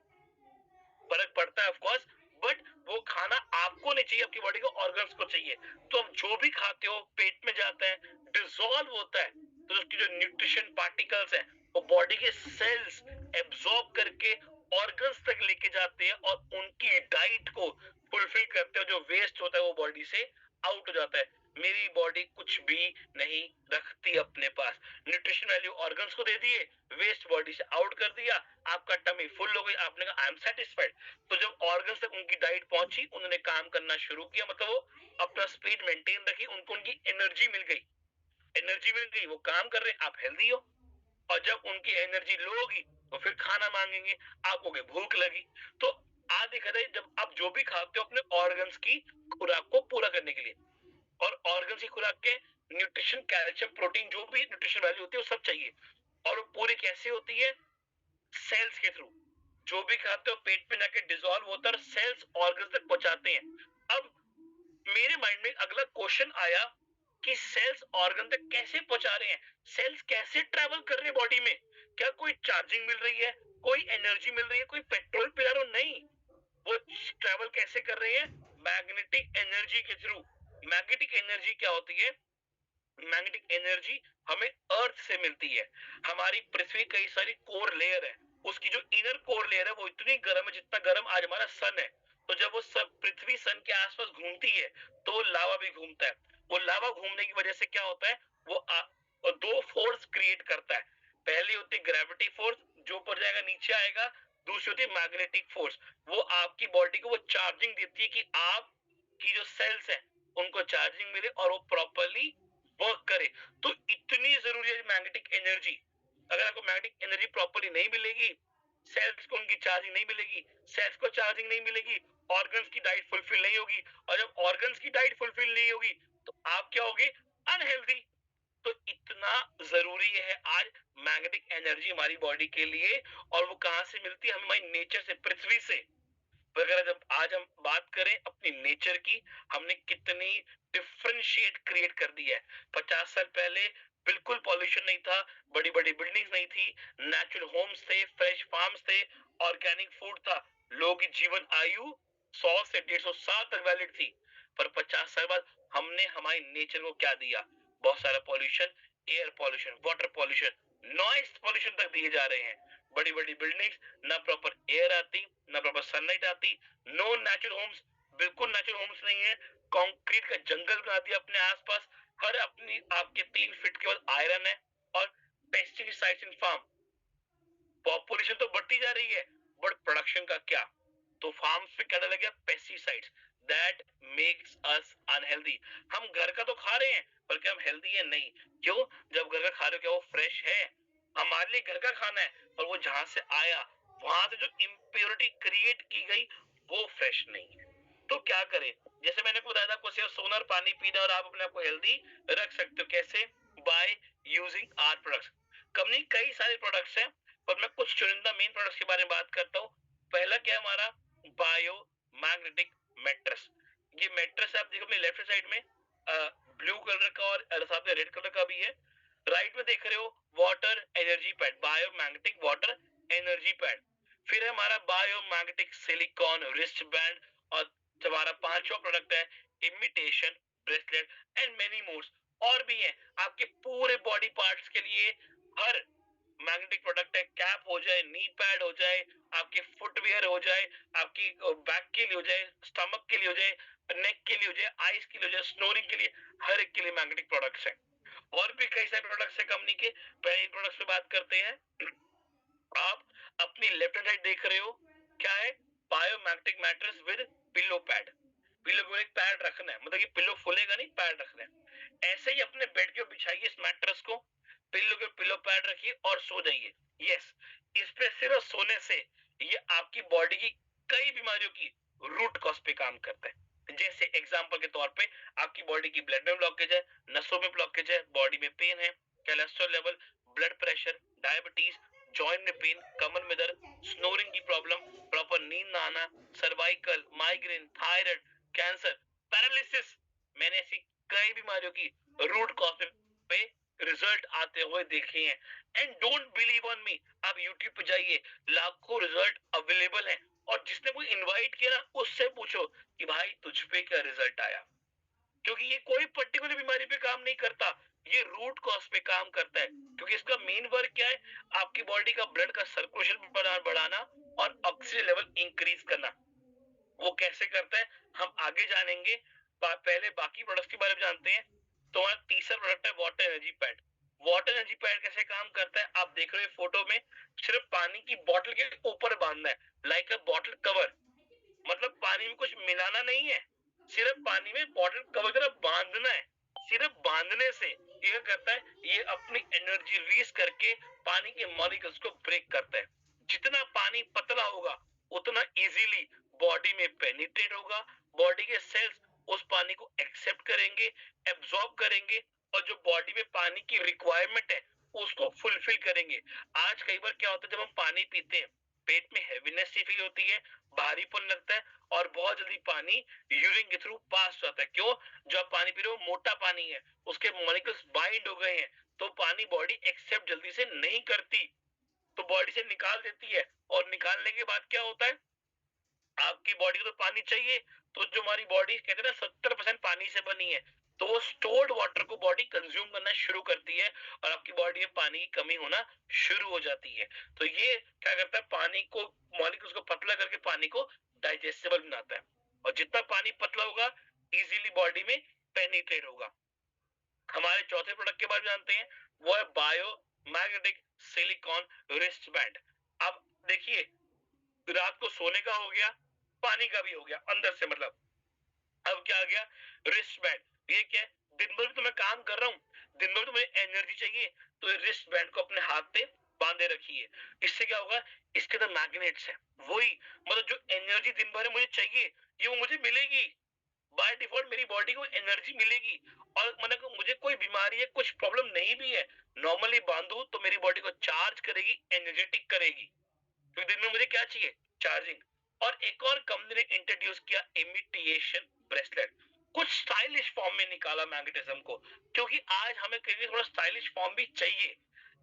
फर्क पड़ता है ऑफ कोर्स, बट वो खाना आपको नहीं चाहिए, आपकी बॉडी को ऑर्गन्स को चाहिए। तो अब जो भी खाते हो पेट में जाता है, डिसॉल्व होता है, तो उसकी जो न्यूट्रिशन पार्टिकल्स हैं वो बॉडी के सेल्स एब्सॉर्ब करके ऑर्गन्स तक लेके जाते हैं, और उनकी डाइट को फुलफिल करते हैं। जो वेस्ट होता है वो बॉडी से आउट हो जाता है। मेरी बॉडी कुछ भी नहीं रखती अपने पास, न्यूट्रिशन वैल्यू ऑर्गन्स को दे दिए, वेस्ट बॉडी से आउट कर दिया, आपका टमी फुल हो गई, आपने कहा आई एम सेटिस्फाइड। तो जब ऑर्गन्स तक उनकी डाइट पहुंची, उन्होंने काम करना शुरू किया, मतलब वो अपना स्पीड मेंटेन रखी, उनको उनकी एनर्जी मिल गई, एनर्जी मिल गई, वो काम कर रहे, आप हेल्दी हो। और जब उनकी एनर्जी लो होगी तो फिर खाना मांगेंगे, आपको भूख लगी। तो आज देखा जाए जब आप जो भी खाते हो अपने ऑर्गन्स की खुराक को पूरा करने के लिए, और ऑर्गन की खुराक के न्यूट्रिशन, कैल्शियम, प्रोटीन, जो भी न्यूट्रिशन वैल्यू होती है वो सब चाहिए। और वो पूरी कैसे होती है? सेल्स के थ्रू। जो भी खाते हो पेट में जाके डिसॉल्व होता है और सेल्स ऑर्गन तक पहुंचाते हैं। अब मेरे माइंड में अगला क्वेश्चन आया कि सेल्स ऑर्गन तक कैसे पहुंचा रहे हैं, सेल्स कैसे ट्रैवल कर रहे हैं बॉडी में? क्या कोई चार्जिंग मिल रही है, कोई एनर्जी मिल रही है, कोई पेट्रोल पिला रहा? नहीं, वो ट्रैवल कैसे कर रहे हैं? मैग्नेटिक एनर्जी के थ्रू। मैग्नेटिक एनर्जी क्या होती है? मैग्नेटिक एनर्जी हमें अर्थ से मिलती है। हमारी पृथ्वी कई सारी कोर लेयर है, उसकी जो इनर कोर लेयर है वो इतनी गर्म है जितना गर्म आज हमारा सन है। तो जब वो सब पृथ्वी सन के आसपास घूमती है तो लावा भी घूमता है। वो लावा घूमने की वजह से क्या होता है? वो दो फोर्स क्रिएट करता है। पहली होती है ग्रेविटी फोर्स, जो ऊपर जाएगा नीचे आएगा। दूसरी होती है मैग्नेटिक फोर्स, वो आपकी बॉडी को वो चार्जिंग देती है कि आपकी जो सेल्स है उनको चार्जिंग मिले और वो प्रॉपरली वर्क करे। तो इतनी जरूरी है मैग्नेटिक एनर्जी। अगर आपको मैग्नेटिक एनर्जी प्रॉपरली नहीं मिलेगी, सेल्स को उनकी चार्जिंग नहीं मिलेगी, सेल्स को चार्जिंग नहीं मिलेगी, ऑर्गन्स की डाइट फुलफिल नहीं होगी, और जब ऑर्गन्स की डाइट फुलफिल नहीं होगी तो आप क्या होगे? अनहेल्दी। तो इतना जरूरी है आज मैग्नेटिक एनर्जी हमारी बॉडी के लिए। और वो कहां से मिलती है? हमारी नेचर से, पृथ्वी से। वगैरह जब आज हम बात करें अपनी नेचर की, हमने कितनी डिफरेंशिएट क्रिएट कर दी है। 50 साल पहले बिल्कुल पॉल्यूशन नहीं था, बड़ी बड़ी बिल्डिंग्स नहीं थी, नेचुरल होम्स थे, फ्रेश फार्म्स थे, ऑर्गेनिक फूड था, लोगों की जीवन आयु 100 से 150 साल तक वैलिड थी। पर 50 साल बाद हमने हमारी नेचर को क्या दिया? बहुत सारा pollution, air pollution, water pollution, noise pollution तक दिए जा रहे हैं। बड़ी बड़ी बिल्डिंग्स, ना प्रॉपर एयर आती, ना प्रॉपर सनलाइट आती, नो नेचुरल होम्स, बिल्कुल नेचुरल होम्स नहीं है। कंक्रीट का जंगल बना दिया अपने आसपास, हर अपनी आपके 3 फीट के बाद आयरन है। और पेस्टिसाइड्स इन फार्म। पॉपुलेशन तो बढ़ती जा रही है, बट प्रोडक्शन का क्या? तो फार्म्स पे क्या डाला गया? Pesticides, that makes us unhealthy. हम घर का तो खा रहे हैं पर क्या हम हेल्दी है? नहीं। क्यों? जब घर का खा रहे हो क्या वो फ्रेश है? हमारे लिए घर का खाना है, पर वो जहां से आया, वहां से जो इम्प्योरिटी क्रिएट की गई वो फ्रेश नहीं है। तो क्या करें? जैसे मैंने बताया था, आपको सिर्फ सोना और पानी पीना और आप अपने आप को हेल्दी रख सकते हो। कैसे? By using our products. Company कई सारे प्रोडक्ट्स हैं, पर मैं कुछ चुनिंदा मेन प्रोडक्ट्स के बारे में बात करता हूँ। पहला क्या है हमारा? Bio magnetic mattress. ये मैट्रेस आप देखो अपने लेफ्ट साइड में ब्लू कलर का और साथ में रेड कलर का भी है। राइट में देख रहे हो water energy pad, bio magnetic water energy pad. फिर हमारा bio magnetic silicon wrist band. और हमारा पांचवा प्रोडक्ट है imitation bracelet and many mores. और भी है आपके पूरे बॉडी पार्ट्स के लिए। हर मैग्नेटिक प्रोडक्ट है, कैप हो जाए, नी पैड हो जाए, आपके फुटवेयर हो जाए, आपकी बैक के लिए हो जाए, स्टमक के लिए हो जाए, नेक के लिए हो जाए, आईज के लिए हो जाए, स्नोरिंग के लिए, हर एक के लिए मैग्नेटिक प्रोडक्ट्स है। और भी कई सारे प्रोडक्ट्स है कंपनी के। पहले प्रोडक्ट्स पे बात करते हैं। आप अपनी लेफ्ट हैंड साइड देख रहे हो, क्या है? Bio magnetic mattress with pillow pad. Pillow को एक पैड रखना है, मतलब कि पिलो फूलेगा नहीं, पैड रखना है। ऐसे ही अपने बेड के बिछाइए इस मैट्रेस को, पिलो के पिलो पैड रखिए और सो जाइए। यस, इस पे सिर्फ सोने से ये आपकी बॉडी की कई बीमारियों की रूट कॉज पे काम करता है। जैसे एग्जांपल के तौर पे आपकी बॉडी की ब्लड में ब्लॉकेज है, नसों में ब्लॉकेज है, बॉडी में पेन है, cholesterol level, blood pressure, diabetes, joint में पेन, कमर में दर्द, स्नोरिंग की प्रॉब्लम, प्रॉपर नींद ना आना, cervical, migraine, thyroid, cancer, paralysis. मैंने ऐसी कई बीमारियों की रूट कॉज पे रिजल्ट आते हुए देखे हैं। And don't believe on me, आप यूट्यूब पे जाइए, लाखों रिजल्ट अवेलेबल हैं। और जिसने कोई इनवाइट किया ना, उससे पूछो कि भाई तुझ पे क्या रिजल्ट आया। क्योंकि ये कोई पर्टिकुलर बीमारी पे काम नहीं करता, ये रूट कॉज पे काम करता है। क्योंकि इसका मेन वर्क क्या है? आपकी बॉडी का ब्लड का सर्कुलेशन बढ़ाना और ऑक्सीजन लेवल इंक्रीज करना। वो कैसे करता है हम आगे जानेंगे। पहले बाकी प्रोडक्ट्स के बारे में जानते हैं। तो हमारा तीसरा प्रोडक्ट है water energy pad. Water energy pad कैसे काम करता है? आप देख रहे हो फोटो में, सिर्फ पानी की बोतल के ऊपर बांधना है, लाइक अ बॉटल कवर। मतलब पानी में कुछ मिलाना नहीं है, सिर्फ पानी में बॉटल कवर की तरह बांधना है। सिर्फ बांधने से ये क्या करता है, ये अपनी एनर्जी रिलीज करके पानी के मॉलिक्यूल्स को ब्रेक करता है। जितना पानी पतला होगा उतना इजीली बॉडी में पेनिट्रेट होगा, बॉडी के सेल्स उस पानी को एक्सेप्ट करेंगे, एब्जॉर्ब करेंगे, और जो बॉडी में पानी की रिक्वायरमेंट है उसको फुलफिल करेंगे। आज कई बार क्या होता है, जब हम पानी पीते हैं पेट में हैवीनेस सी फील होती है, भारीपन लगता है, और बहुत जल्दी पानी यूरिन के थ्रू पास जाता है। क्यों? जो आप पानी पी रहे हो मोटा पानी है, उसके मॉलिक्यूल्स बाइंड हो गए हैं, तो पानी बॉडी एक्सेप्ट जल्दी से नहीं करती, तो बॉडी से निकाल देती है। और निकालने के बाद क्या होता है, आपकी बॉडी को तो पानी चाहिए, तो जो हमारी बॉडी कहते हैं ना 70% पानी से बनी है, तो वो स्टोर्ड वाटर को बॉडी कंज्यूम करना शुरू करती है, और आपकी बॉडी में पानी की कमी होना शुरू हो जाती है। तो ये क्या करता है, पानी को मॉलिक्यूल्स को पतला करके पानी को डाइजेस्टेबल बनाता है, और जितना पानी पतला होगा इजीली बॉडी में पेनिट्रेट होगा। हमारे चौथे प्रोडक्ट के बारे में जानते हैं, वो है bio magnetic silicon wrist band. अब देखिए, रात को सोने का हो गया, पानी का भी हो गया अंदर से, मतलब अब क्या आ गया, रिस्ट बैंड। ये क्या है, दिन भर तो मैं काम कर रहा हूँ, दिन भर तो मुझे एनर्जी चाहिए, तो ये रिस्ट बैंड को अपने हाथ पे बांधे रखिए। इससे क्या होगा, इसके अंदर मैग्नेट्स है, वही मतलब जो एनर्जी दिन भर मुझे चाहिए ये वो मुझे मिलेगी, बाय डिफॉल्ट मेरी बॉडी को एनर्जी मिलेगी। और मतलब मुझे कोई बीमारी है, कुछ प्रॉब्लम नहीं भी है, नॉर्मली बांधू तो मेरी बॉडी को चार्ज करेगी, एनर्जेटिक करेगी, क्योंकि दिन में मुझे क्या चाहिए, चार्जिंग। और एक और कंपनी ने इंट्रोड्यूस किया इमिटेशन ब्रेसलेट, कुछ स्टाइलिश फॉर्म में निकाला मैग्नेटिज्म को, क्योंकि आज हमें कहीं थोड़ा स्टाइलिश फॉर्म भी चाहिए।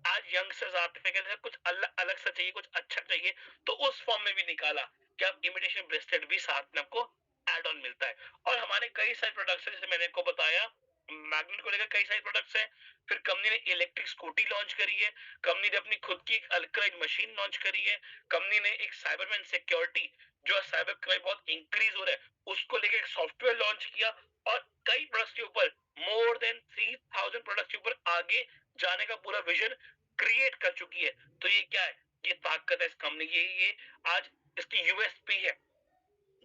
आज यंगस्टर्स आते हैं कहते हैं कुछ अलग अलग सा चाहिए, कुछ अच्छा चाहिए, तो उस फॉर्म में भी निकाला कि आप इमिटेशन ब्रेसलेट भी साथ में आपको एड ऑन मिलता है। और हमारे कई सारे प्रोडक्ट्स हैं, जैसे मैंने आपको बताया मैग्नेट को लेकर कई सारे प्रोडक्ट्स हैं। फिर कंपनी ने इलेक्ट्रिक स्कूटी लॉन्च करी है, कंपनी ने अपनी खुद की एक अल्कलाइन मशीन लॉन्च करी है, कंपनी ने एक साइबरमैन सिक्योरिटी, जो साइबर क्राइम बहुत इंक्रीज हो रहा है उसको लेकर एक सॉफ्टवेयर लॉन्च किया, और कई प्रोडक्ट्स के ऊपर मोर देन 3000 प्रोडक्ट्स के ऊपर आगे जाने का पूरा विजन क्रिएट कर चुकी है। तो ये क्या है, ये ताकत है इस कंपनी की, ये आज इसकी यूएसपी है।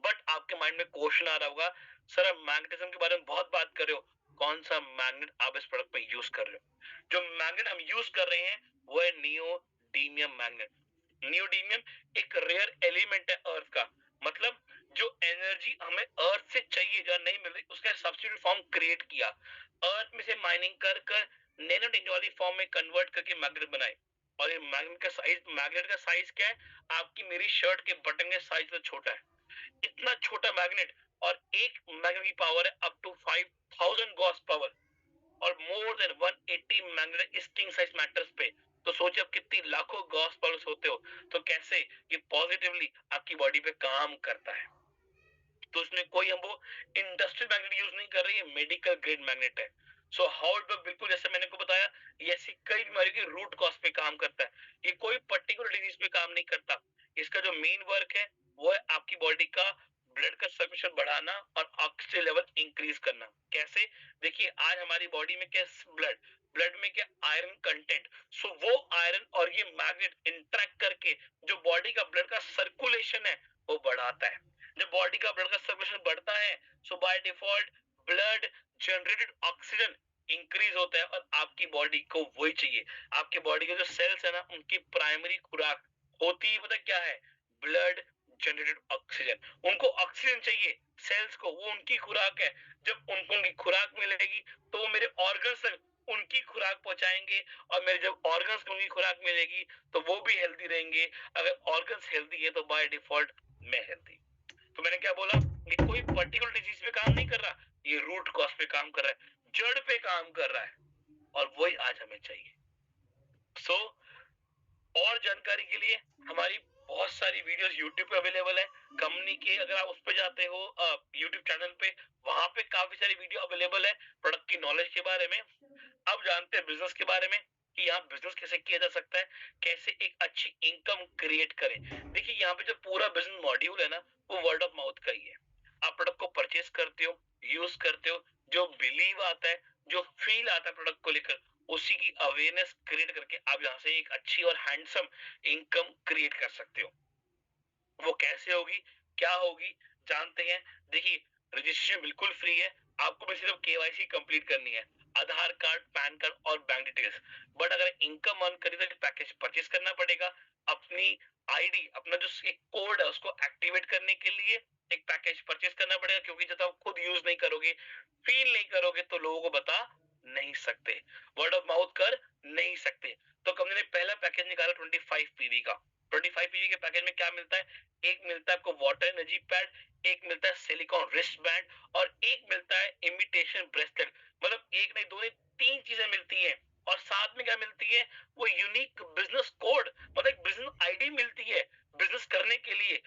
बट आपके माइंड में क्वेश्चन आ रहा होगा, सर आप मैग्नेटिज्म के बारे में बहुत बात कर रहे हो, कौन सा मैग्नेट आप इस प्रोडक्ट पे यूज कर रहे हो? जो मैग्नेट हम यूज कर रहे हैं वो है नियोडीमियम मैग्नेट। नियोडीमियम एक रेयर एलिमेंट है अर्थ का, मतलब जो एनर्जी हमें अर्थ से चाहिए जो नहीं मिल रही, उसका सब्स्टिट्यूट फॉर्म क्रिएट किया, अर्थ में से माइनिंग कर कर नैनो टेक्नोलॉजी फॉर्म में कन्वर्ट करके मैग्नेट बनाए। और ये मैग्नेट का साइज क्या है, आपकी मेरी शर्ट के बटन के साइज से छोटा है, इतना छोटा मैग्नेट। और एक मैग्नेट की पावर है अप टू 5000 गॉस पावर, और more than 180 magnet string size matters पे। तो सोचिए आप कितनी लाखों गॉस पावर्स होते हो, तो कैसे ये पॉजिटिवली आपकी बॉडी पे काम करता है। तो उसमें कोई हम वो इंडस्ट्रियल मैग्नेट यूज नहीं कर रही है, मेडिकल ग्रेड मैग्नेट है। सो हाउ इट वर्क, बिल्कुल जैसे मैंने को बताया, ये ऐसी कई बीमारियों की रूट कॉज पे काम करता है, ये कोई पर्टिकुलर डिजीज पे काम नहीं करता। इसका जो मेन वर्क है वो है आपकी बॉडी का ब्लड का सर्कुलेशन बढ़ाना और ऑक्सीजन लेवल इंक्रीज करना। कैसे? देखिए आज हमारी बॉडी में क्या, ब्लड ब्लड में क्या, आयरन कंटेंट। सो वो आयरन और ये मैग्नेट इंटरेक्ट करके जो बॉडी का ब्लड का सर्कुलेशन है वो बढ़ाता है। जब बॉडी का ब्लड का सर्कुलेशन बढ़ता है, so by default blood generated oxygen increase होता है, और आपकी बॉडी को वही चाहिए। आपके बॉडी के जो सेल्स है ना, उनकी प्राइमरी खुराक होती है पता क्या है, ब्लड जनरेटेड ऑक्सीजन। उनको ऑक्सीजन चाहिए सेल्स को, वो उनकी खुराक है। जब उनको उनकी खुराक मिलेगी तो वो मेरे ऑर्गन्स उनकी खुराक पहुंचाएंगे, और मेरे जब ऑर्गन्स को उनकी खुराक मिलेगी तो वो भी हेल्दी रहेंगे। अगर ऑर्गन्स हेल्दी है तो बाय डिफॉल्ट मैं हेल्दी। तो मैंने क्या बोला, ये कोई पर्टिकुलर डिजीज पे काम नहीं कर रहा, ये रूट कॉज पे काम कर रहा है, जड़ पे काम कर रहा है, और वही आज हमें चाहिए। सो और जानकारी के लिए हमारी बहुत सारी वीडियोस YouTube पे अवेलेबल है, कंपनी के अगर आप उस पे जाते हो YouTube चैनल पे, वहां पे काफी सारी वीडियो अवेलेबल है प्रोडक्ट की नॉलेज के बारे में। अब जानते हैं बिजनेस के बारे में कि यहाँ बिजनेस कैसे किया जा सकता है, कैसे एक अच्छी इनकम क्रिएट करें। देखिए यहाँ पे जो पूरा बिजनेस मॉड्यूल है ना, वो वर्ड ऑफ माउथ का ही है। आप प्रोडक्ट को परचेज करते हो, यूज करते हो, जो बिलीव आता है, जो फील आता है प्रोडक्ट को लेकर, उसी की अवेयरनेस क्रिएट करके आप यहाँ से एक अच्छी और हैंडसम इनकम क्रिएट कर सकते हो। वो कैसे होगी, क्या होगी, जानते हैं। देखिए रजिस्ट्रेशन बिल्कुल फ्री है, आपको बस सिर्फ केवाईसी कंप्लीट करनी है, आधार कार्ड, पैन कार्ड और बैंक डिटेल्स। बट अगर इनकम अर्न करी तो पैकेज परचेज करना पड़ेगा। अपनी आईडी, अपना जो एक कोड है उसको एक्टिवेट करने के लिए एक पैकेज परचेज करना पड़ेगा, क्योंकि जब आप खुद यूज नहीं करोगे, फील नहीं करोगे, तो लोगों को बता नहीं सकते, वर्ड ऑफ माउथ कर नहीं सकते। तो कंपनी ने पहला पैकेज निकाला 25 पीवी का। 25 पीवी के पैकेज में क्या मिलता है? एक मिलता है आपको वाटर एनर्जी पैड, एक मिलता है सिलिकॉन रिस्ट बैंड, और एक मिलता है इमिटेशन ब्रेसलेट। मतलब एक नहीं, दो नहीं, तीन चीजें मिलती हैं। और साथ में क्या मिलती है? वो यूनिक बिजनेस कोड, मतलब एक बिजनेस आईडी मिलती है बिजनेस करने के लिए,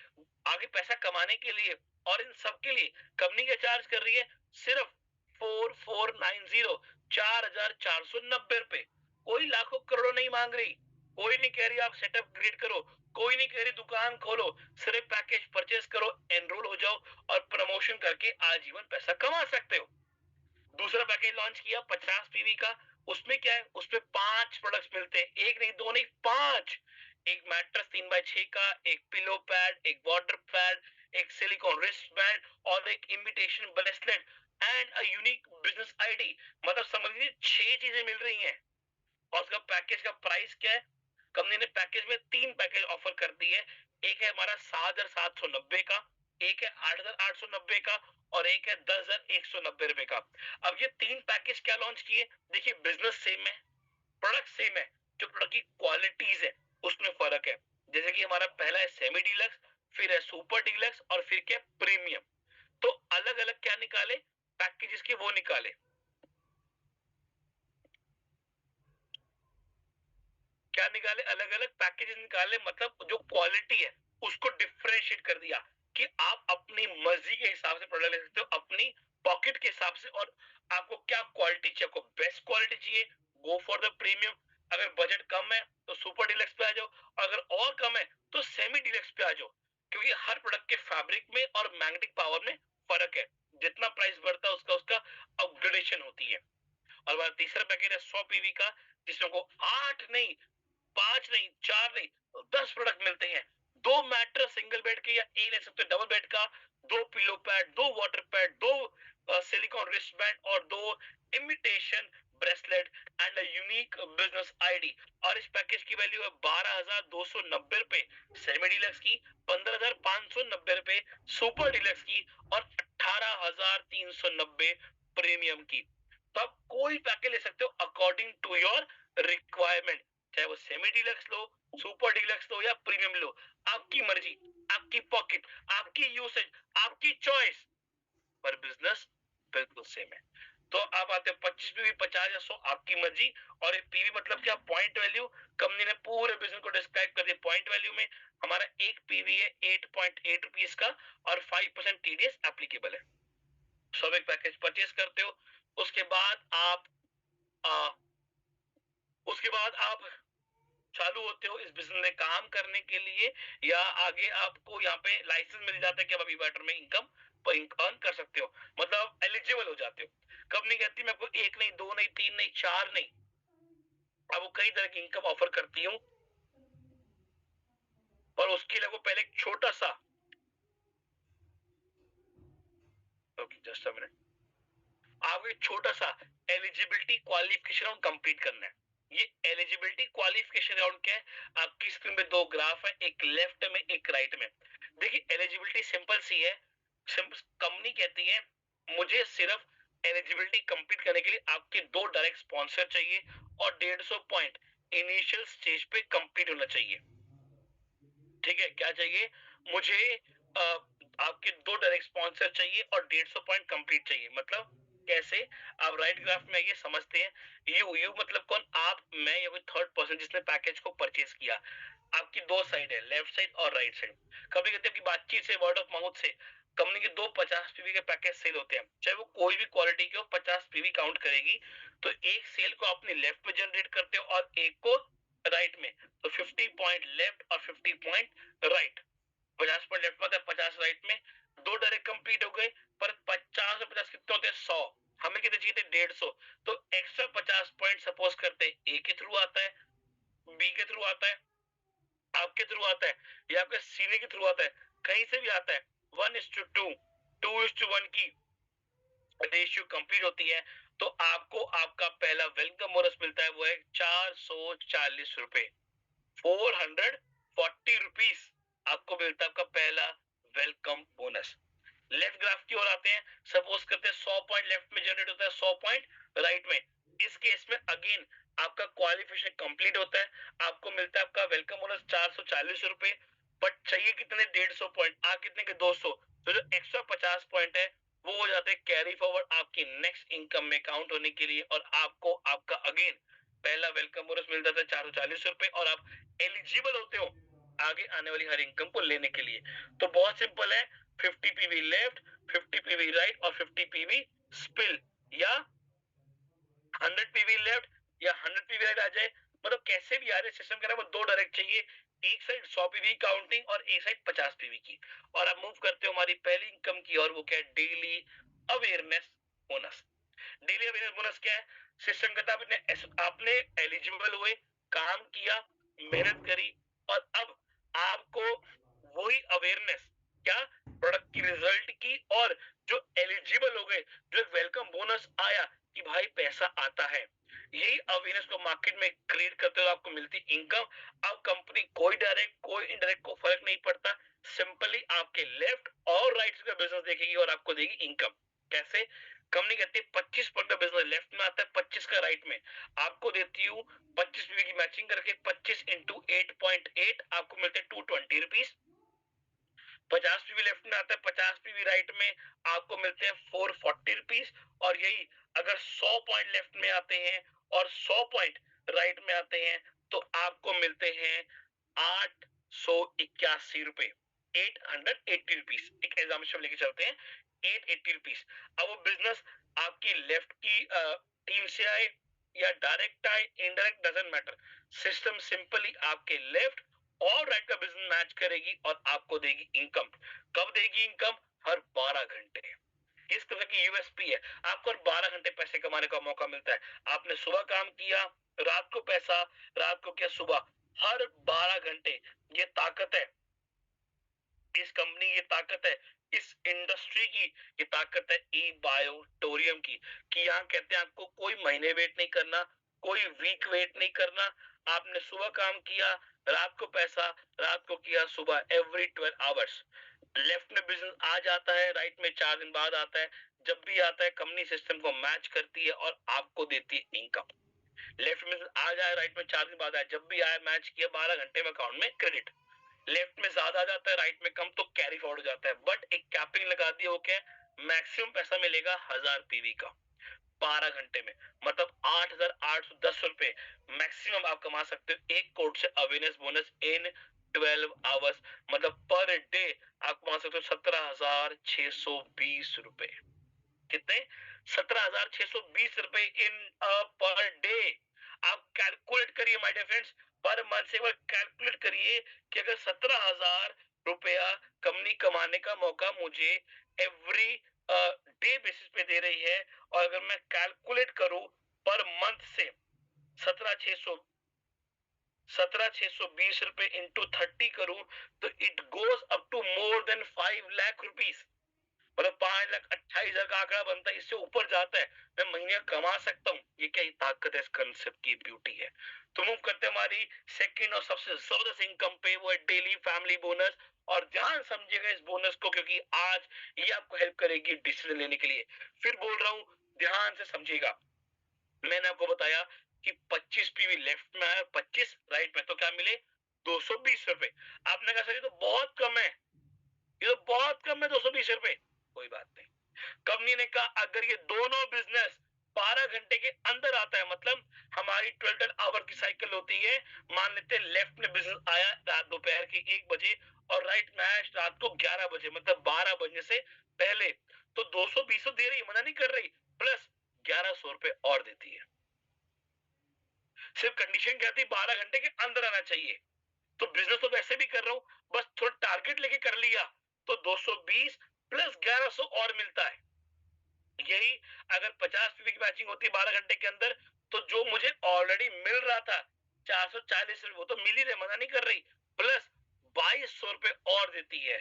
आगे पैसा कमाने के लिए। और इन सब के लिए कंपनी क्या चार्ज कर रही है? सिर्फ 4490, 4490 रुपए। कोई लाखों करोड़ों नहीं मांग रही, कोई नहीं कह रही आप सेटअप क्रिएट करो, कोई नहीं कह रही दुकान खोलो, सिर्फ पैकेज परचेज करो, एनरोल हो जाओ और प्रमोशन करके आजीवन पैसा कमा सकते हो। दूसरा पैकेज लॉन्च किया 50 पीवी का। उसमें क्या है? उसमें 5 प्रोडक्ट्स मिलते हैं, एक नहीं, दो नहीं, 5। एक मैट्रेस 3x6 का, एक पिलो पैड, एक वाटर पैड, एक सिलिकॉन रिस्ट बैंड और एक imitation bracelet and a unique business ID. मतलब समझ लीजिए 6 चीजें मिल रही हैं। और उसका पैकेज का प्राइस क्या है? कंपनी ने पैकेज में 3 पैकेज ऑफर कर दी है। एक है हमारा 7790 का, एक है 8890 का, और एक है 10190 रुपए का। अब ये 3 पैकेज क्या लॉन्च किए? देखिए, बिजनेस सेम है, प्रोडक्ट सेम है, जो प्रोडक्ट की क्वालिटीज है उसमें फर्क है। जैसे कि हमारा पहला है सेमी डीलक्स, फिर है सुपर डीलक्स, और फिर क्या? प्रीमियम। तो अलग अलग क्या निकाले पैकेजेस के? वो निकाले, क्या निकाले? अलग अलग पैकेजेस निकाले, मतलब जो क्वालिटी है उसको डिफरेंशिएट कर दिया कि आप अपनी मर्जी के हिसाब से प्रोडक्ट ले सकते हो, अपनी पॉकेट के हिसाब से। और आपको क्या क्वालिटी चाहिए? आपको बेस्ट क्वालिटी चाहिए, गो फॉर द प्रीमियम। अगर बजट कम है तो सुपर डिलक्स पे आ जाओ, अगर और कम है तो सेमी डिलक्स पे आ जाओ। क्योंकि हर प्रोडक्ट के फैब्रिक में और मैग्नेटिक पावर में फर्क है, जितना प्राइस बढ़ता है उसका उसका अपग्रेडेशन होती है। और हमारा तीसरा पैकेज है 100 पीवी का, जिसमें को 8 नहीं, 5 नहीं, 4 नहीं, 10 प्रोडक्ट मिलते हैं। 2 मैट्रेस सिंगल बेड के, या एक ले सकते डबल बेड का, 2 pillow pad, 2 water pad, 2 silicon wrist band, और 2 imitation bracelet and a unique business ID. और इस पैकेज की वैल्यू है 12,290 रुपए सेमी डिलक्स की, 15,590 रुपए सुपर डिलक्स की, और 18,390 प्रीमियम की। तो आप कोई पैकेज ले सकते हो अकॉर्डिंग टू योर रिक्वायरमेंट, चाहे वो सेमी डिलक्स लो, सुपर डिलक्स लो, या प्रीमियम लो। आपकी मर्जी, आपकी पॉकेट, आपकी यूसेज, आपकी चॉइस, पर बिजनेस बिल्कुल सेम है। तो आप आते हो 25 पीवी, 50 या 100, आपकी मर्जी। और ये पीवी मतलब क्या? Point value. कंपनी ने पूरे बिजनेस को डिस्क्राइब कर दिया पॉइंट वैल्यू में। हमारा एक पीवी है 8.8 रुपीज का, और 5% टीडीएस एप्लीकेबल है। सब एक पैकेज परचेज करते हो, उसके बाद आप आ, उसके बाद आप चालू होते हो इस बिजनेस में काम करने के लिए, या आगे आपको यहाँ पे लाइसेंस मिल जाता है कि आप अभी बैटर में इनकम अर्न कर सकते हो, मतलब एलिजिबल हो जाते हो। कंपनी कहती है मैं आपको एक नहीं, दो नहीं, तीन नहीं, चार नहीं, अब वो कई तरह की इनकम ऑफर करती हूँ। और उसके लिए वो पहले एक छोटा सा, ओके जस्ट अ मिनट, आपको एक छोटा सा एलिजिबिलिटी क्वालिफिकेशन राउंड कंप्लीट करना है। ये एलिजिबिलिटी क्वालिफिकेशन राउंड क्या है? आपकी स्क्रीन पे दो ग्राफ है, एक लेफ्ट में एक राइट में। देखिए, एलिजिबिलिटी सिंपल सी है। कंपनी कहती है मुझे सिर्फ एलिजिबिलिटी कंप्लीट करने के लिए आपके 2 डायरेक्ट स्पॉन्सर चाहिए, और 150 पॉइंट इनिशियल स्टेज पे कंप्लीट होना चाहिए। ठीक है, क्या चाहिए मुझे? आपके 2 डायरेक्ट स्पॉन्सर चाहिए और 150 पॉइंट कंप्लीट चाहिए। मतलब कैसे? आप राइट ग्राफ में ये समझते हैं, यू मतलब कौन? आप, मैं, या कोई थर्ड पर्सन जिसने पैकेज को परचेज किया। आपकी 2 साइड है, लेफ्ट साइड और राइट साइड। कभी कहते हैं कि बातचीत से, वर्ड ऑफ माउथ से कंपनी के 2 50 पीवी के पैकेज सेल होते हैं, चाहे वो कोई भी क्वालिटी के हो, 50 पीवी काउंट करेगी। तो एक सेल को अपने लेफ्ट में जनरेट करते हो और एक को राइट में। तो 50 पॉइंट लेफ्ट और 50 पॉइंट राइट। 50 पॉइंट लेफ्ट में, 50 राइट में, 2 डायरेक्ट कंप्लीट हो गए। पर 50 और 50 कितने होते हैं? 100। हमें कितने चाहिए थे? 150। तो एक्स्ट्रा 50 पॉइंट सपोज करते हैं ए के थ्रू आता है, बी के थ्रू आता है, आपके थ्रू आता है, या आपके सीनियर के थ्रू आता है, कहीं से भी आता है। 1:2, 2:1 की रेशियो कंप्लीट होती है तो आपको आपका पहला वेलकम बोनस मिलता है, वो है 440 रुपए, 440 रुपीज आपको मिलता है आपका पहला वेलकम बोनस। लेफ्ट ग्राफ की ओर आते हैं, सपोज करते हैं 100 पॉइंट लेफ्ट में जनरेट होता है, 100 पॉइंट राइट में। इस केस में अगेन आपका क्वालिफिकेशन कंप्लीट होता है, आपको मिलता है आपका वेलकम बोनस 440 रुपए। बट चाहिए कितने, 150 पॉइंट, आ कितने के 200, तो जो एक्स्ट्रा 50 पॉइंट है वो हो जाते हैं कैरी फॉरवर्ड आपकी नेक्स्ट इनकम में काउंट होने के लिए, और आपको आपका अगेन पहला वेलकम बोनस मिल जाता है 440 रुपए, और आप एलिजिबल होते हो आगे आने वाली हर इनकम को लेने के लिए। तो बहुत सिंपल है, 50 पीवी लेफ्ट, 50 पीवी राइट और 50 पीवी स्पिल, या 100 पीवी लेफ्ट या 100 पीवी राइट आ जाए, मतलब कैसे भी आ रहे सिस्टम कह रहा है वो दो डायरेक्ट चाहिए, एक साइड 100 पीवी काउंटिंग और एक साइड 50 पीवी की। और आप मूव करते हो हमारी पहली इनकम की, और वो क्या है, daily awareness bonus. Daily awareness bonus क्या है, सिस्टम कहता है आपने एलिजिबल हुए, काम किया, मेहनत करी, और अब आपको वही अवेयरनेस, क्या, प्रोडक्ट की रिजल्ट की, और जो एलिजिबल हो गए, जो एक वेलकम बोनस आया कि भाई पैसा आता है, यही अवेयरनेस को मार्केट में क्रिएट करते हुए आपको मिलती इनकम। अब कंपनी कोई डायरेक्ट कोई इनडायरेक्ट को फर्क नहीं पड़ता, सिंपली आपके लेफ्ट और राइट का बिजनेस देखेगी और आपको देगी इनकम। कैसे, कंपनी कहती है 25 का बिजनेस लेफ्ट में आता है, 25 का राइट में, आपको देती हूँ 25 पीवी की मैचिंग करके 25 इंटू 8.8 आपको मिलते हैं 220 रुपीज। 50 पीवी लेफ्ट में आता है, 50 पीवी राइट में आपको मिलते हैं 440 रुपीज। और यही अगर 100 पॉइंट लेफ्ट में आते हैं और 100 पॉइंट राइट में आते हैं तो आपको मिलते हैं 881 रुपए, 880 रुपीज। एक एग्जाम्पल लेके चलते हैं, 880 रुपीज। अब वो बिजनेस आपकी लेफ्ट की टीम से आए या डायरेक्ट आए, indirect doesn't matter, system simply आपके लेफ्ट और राइट का बिजनेस मैच करेगी और आपको देगी इनकम। कब देगी इनकम, हर 12 घंटे। इस तरह की यूएसपी है, आपको हर 12 घंटे पैसे कमाने का मौका मिलता है। आपने सुबह काम किया, रात को पैसा, रात को क्या सुबह, हर 12 घंटे। ये ताकत है इस कंपनी, ये ताकत है इस इंडस्ट्री की, ये ताकत है ई बायोटोरियम की, कि यहाँ कहते हैं आपको कोई महीने वेट नहीं करना, कोई वीक वेट नहीं करना। आपने सुबह काम किया, रात को पैसा, रात को किया सुबह, एवरी 12 आवर्स। लेफ्ट में बिजनेस आ जाता है, राइट में 4 दिन बाद आता है, जब भी आता है कंपनी सिस्टम को मैच करती है और आपको देती है इनकम। लेफ्ट में आ जाए, राइट में 4 दिन बाद आए, जब भी आए मैच किया, 12 घंटे में अकाउंट में क्रेडिट। लेफ्ट में ज्यादा आ जाता है, राइट में कम, तो कैरी फॉरवर्ड हो जाता है। बट एक कैपिंग लगा दी है, वो क्या है, मैक्सिमम पैसा मिलेगा 1000 पीवी का 12 घंटे में, मतलब 8810 रुपए मैक्सिमम आप कमा सकते हो एक कोड से अवेयरनेस बोनस इन 12 आवर्स। मतलब पर डे आप कमा सकते हो 17,620 रुपए। कितने, 17,620 रुपए इन पर डे। आप कैलकुलेट करिए my dear friends, per month से कैलकुलेट करिए कि अगर 17,000 रुपया कंपनी कमाने का मौका मुझे एवरी डे बेसिस पे दे रही है, और अगर मैं कैलकुलेट करूं पर मंथ से 17,620 रुपए इंटू 30 करूं, तो it goes up to more than 5 lakh rupees. मतलब 5,28,000 का आंकड़ा बनता है, इससे ऊपर जाता है, मैं महीने कमा सकता हूँ। ये क्या ताकत है इस कंसेप्ट की, ब्यूटी है। तो मूव करते हैं हमारी सेकंड और सबसे जबरदस्त इनकम पे, वो है डेली फैमिली बोनस। और ध्यान समझिएगा इस बोनस को, क्योंकि आज ये आपको हेल्प करेगी डिसीजन लेने के लिए। फिर बोल रहा हूँ, ध्यान से समझिएगा। मैंने आपको बताया कि 25 पीवी लेफ्ट में है, 25 राइट में, तो क्या मिले 220 रुपए। आपने कहा सर ये तो बहुत कम है, ये तो बहुत कम है 220 रुपए। कोई बात नहीं, कंपनी ने कहा अगर ये दोनों बिजनेस 12 घंटे के अंदर आता है, मतलब हमारी 12 आवर की साइकिल होती है, मान लेते हैं लेफ्ट में बिजनेस आया रात दोपहर के 1 बजे और राइट में आया रात को 11 बजे, मतलब 12 बजे से पहले, तो 220 तो दे रही है, मना नहीं कर रही, प्लस 1100 रुपए और देती है। सिर्फ कंडीशन क्या थी, 12 घंटे के अंदर आना चाहिए। तो बिजनेस तो वैसे भी कर रहा हूं, बस थोड़ा टारगेट लेके कर लिया, तो 220 प्लस 1100 और मिलता है। यही अगर 50 पीवी की मैचिंग होती 12 घंटे के अंदर, तो जो मुझे ऑलरेडी मिल रहा था 440 रुपए, वो तो मिल ही रहे, मना नहीं कर रही, प्लस 2200 रुपए और देती है,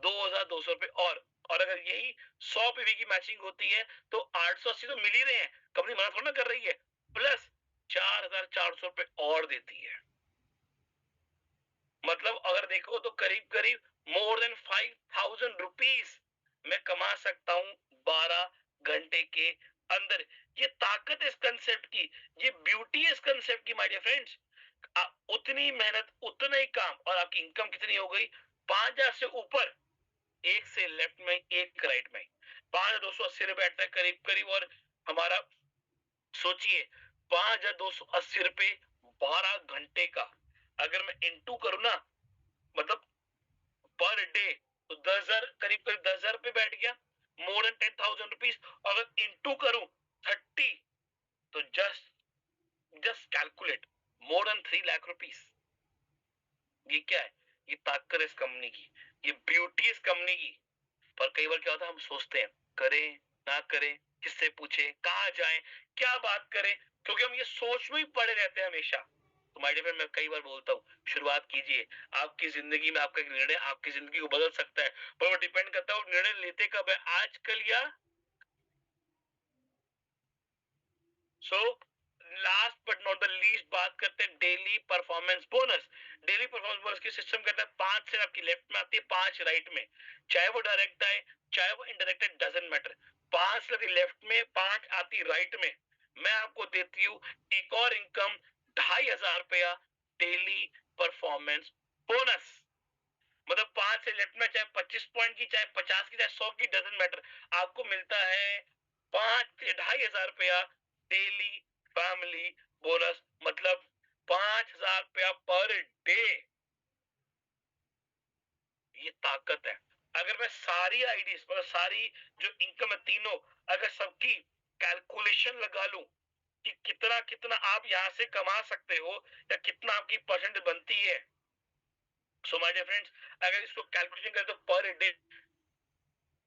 2200 रुपए और। और अगर यही 100 पीवी की मैचिंग होती है तो 880 तो मिल ही रहे हैं, कंपनी मना थोड़ा ना कर रही है, प्लस 4400 रुपए और देती है। मतलब अगर देखो तो करीब करीब मोर देन 5000 रुपीज मैं कमा सकता हूं 12 घंटे के अंदर। ये ताकत है इस कंसेप्ट की, ये ब्यूटी है इस कंसेप्ट की माय डियर फ्रेंड्स। उतनी मेहनत उतना ही काम, और आपकी इनकम कितनी हो गई? 5000 से ऊपर, एक से लेफ्ट में एक राइट में, 5280 रुपए आता है करीब करीब। और हमारा सोचिए 5280 रुपए 12 घंटे का, अगर मैं इंटू करूं ना, मतलब पर डे, तो 10,000, करीब करीब 10,000 रुपए बैठ गया, मोर देन 10,000 रुपीज। अगर इंटू करूं 30, तो just just calculate, more than 3 lakh rupees. ये क्या है? ये ताकत है इस कंपनी की, ये ब्यूटी है इस कंपनी की। पर कई बार क्या होता है, हम सोचते हैं करें ना करें, किससे पूछे, कहाँ जाएं, क्या बात करें, क्योंकि हम ये सोच में ही पड़े रहते हैं हमेशा। तो माय डियर फ्रेंड, मैं कई बार बोलता हूँ शुरुआत कीजिए। आपकी जिंदगी में आपका एक निर्णय आपकी जिंदगी को बदल सकता है, पर वो डिपेंड करता है वो निर्णय लेते कब है, आजकल या so last but not the least बात करते हैं daily performance bonus. Daily performance bonus की सिस्टम कहता है 5 से आपकी लेफ्ट में आती है, 5 राइट में, चाहे वो डायरेक्ट आए चाहे वो इनडायरेक्ट, डजेंट मैटर। 5 आती लेफ्ट में, 5 आती राइट में। मैं आपको देती हूँ एक और इनकम, 2500 रुपया डेली परफॉर्मेंस बोनस। मतलब 5 से लेफ्ट में, चाहे 25 पॉइंट की, चाहे 50 की, चाहे 100 की, डजेंट मैटर, आपको मिलता है 5 से 2500 रुपया डेली फैमिली बोनस। मतलब 5000 रुपया पर डे। ये ताकत है। अगर मैं सारी आईडीज, मतलब सारी जो इनकम है तीनों, अगर सबकी कैलकुलेशन लगा लूं कि कितना कितना आप यहां से कमा सकते हो या कितना आपकी परसेंट बनती है, सो माय डियर फ्रेंड्स, अगर इसको कैलकुलेशन करें तो पर डे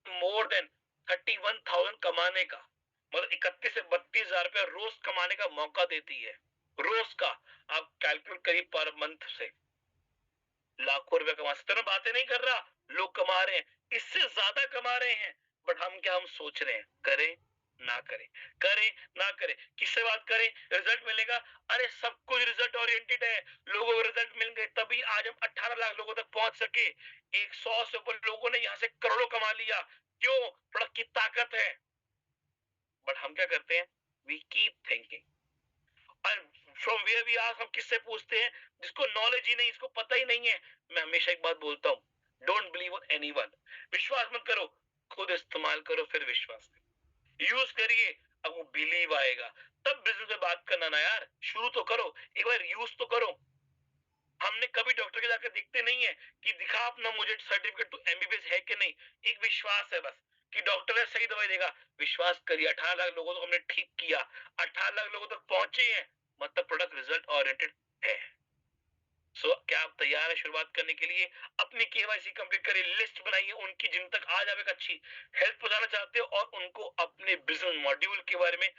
मोर देन 31,000 कमाने का, मतलब 31 से 32 हजार रुपया रोज कमाने का मौका देती है। रोज का आप कैलकुलेट करिए, पर मंथ से लाखों रुपए कमा सकते हैं ना। बातें नहीं कर रहा, लोग कमा रहे हैं, इससे ज्यादा कमा रहे हैं। बट हम क्या, हम सोच रहे हैं करें ना करें, करें ना करें, किससे बात करें, रिजल्ट मिलेगा। अरे सब कुछ रिजल्ट ओरिएंटेड है, लोगों को रिजल्ट मिल गए तभी आज हम 18 लाख लोगों तक पहुंच सके। 100 से ऊपर लोगों ने यहां से करोड़ों कमा लिया। क्यों? प्रोडक्ट की ताकत है। बट हम क्या करते हैं, वी कीप थिंकिंग, और फ्रॉम वेयर वी आर, हम किससे पूछते हैं? जिसको नॉलेज ही नहीं, इसको पता ही नहीं है। मैं हमेशा एक बात बोलता हूँ, डोंट बिलीव ऑन एनीवन। विश्वास मत करो, खुद इस्तेमाल करो फिर विश्वास करो, यूज करिए, अब वो बिलीव आएगा। तब बिजनेस में बात करना ना यार, शुरू तो करो, एक बार यूज तो करो। हमने कभी डॉक्टर के जाकर दिखते नहीं है कि दिखा अपना मुझे सर्टिफिकेट, तू एमबीबीएस है कि नहीं। एक विश्वास है बस कि डॉक्टर है, सही दवाई देगा। विश्वास करिए, 18 लाख लोगों को हमने ठीक किया, 18 लाख लोगों तक पहुंचे हैं, मतलब प्रोडक्ट रिजल्ट ओरिएंटेड है। क्या आप तैयार है शुरुआत करने के लिए? अपनी केवाईसी कंप्लीट करिए, लिस्ट बनाइए उनकी जिन तक आज आप एक अच्छी हेल्प पहुंचाना चाहते हो, और उनको अपने बिजनेस मॉड्यूल के बारे में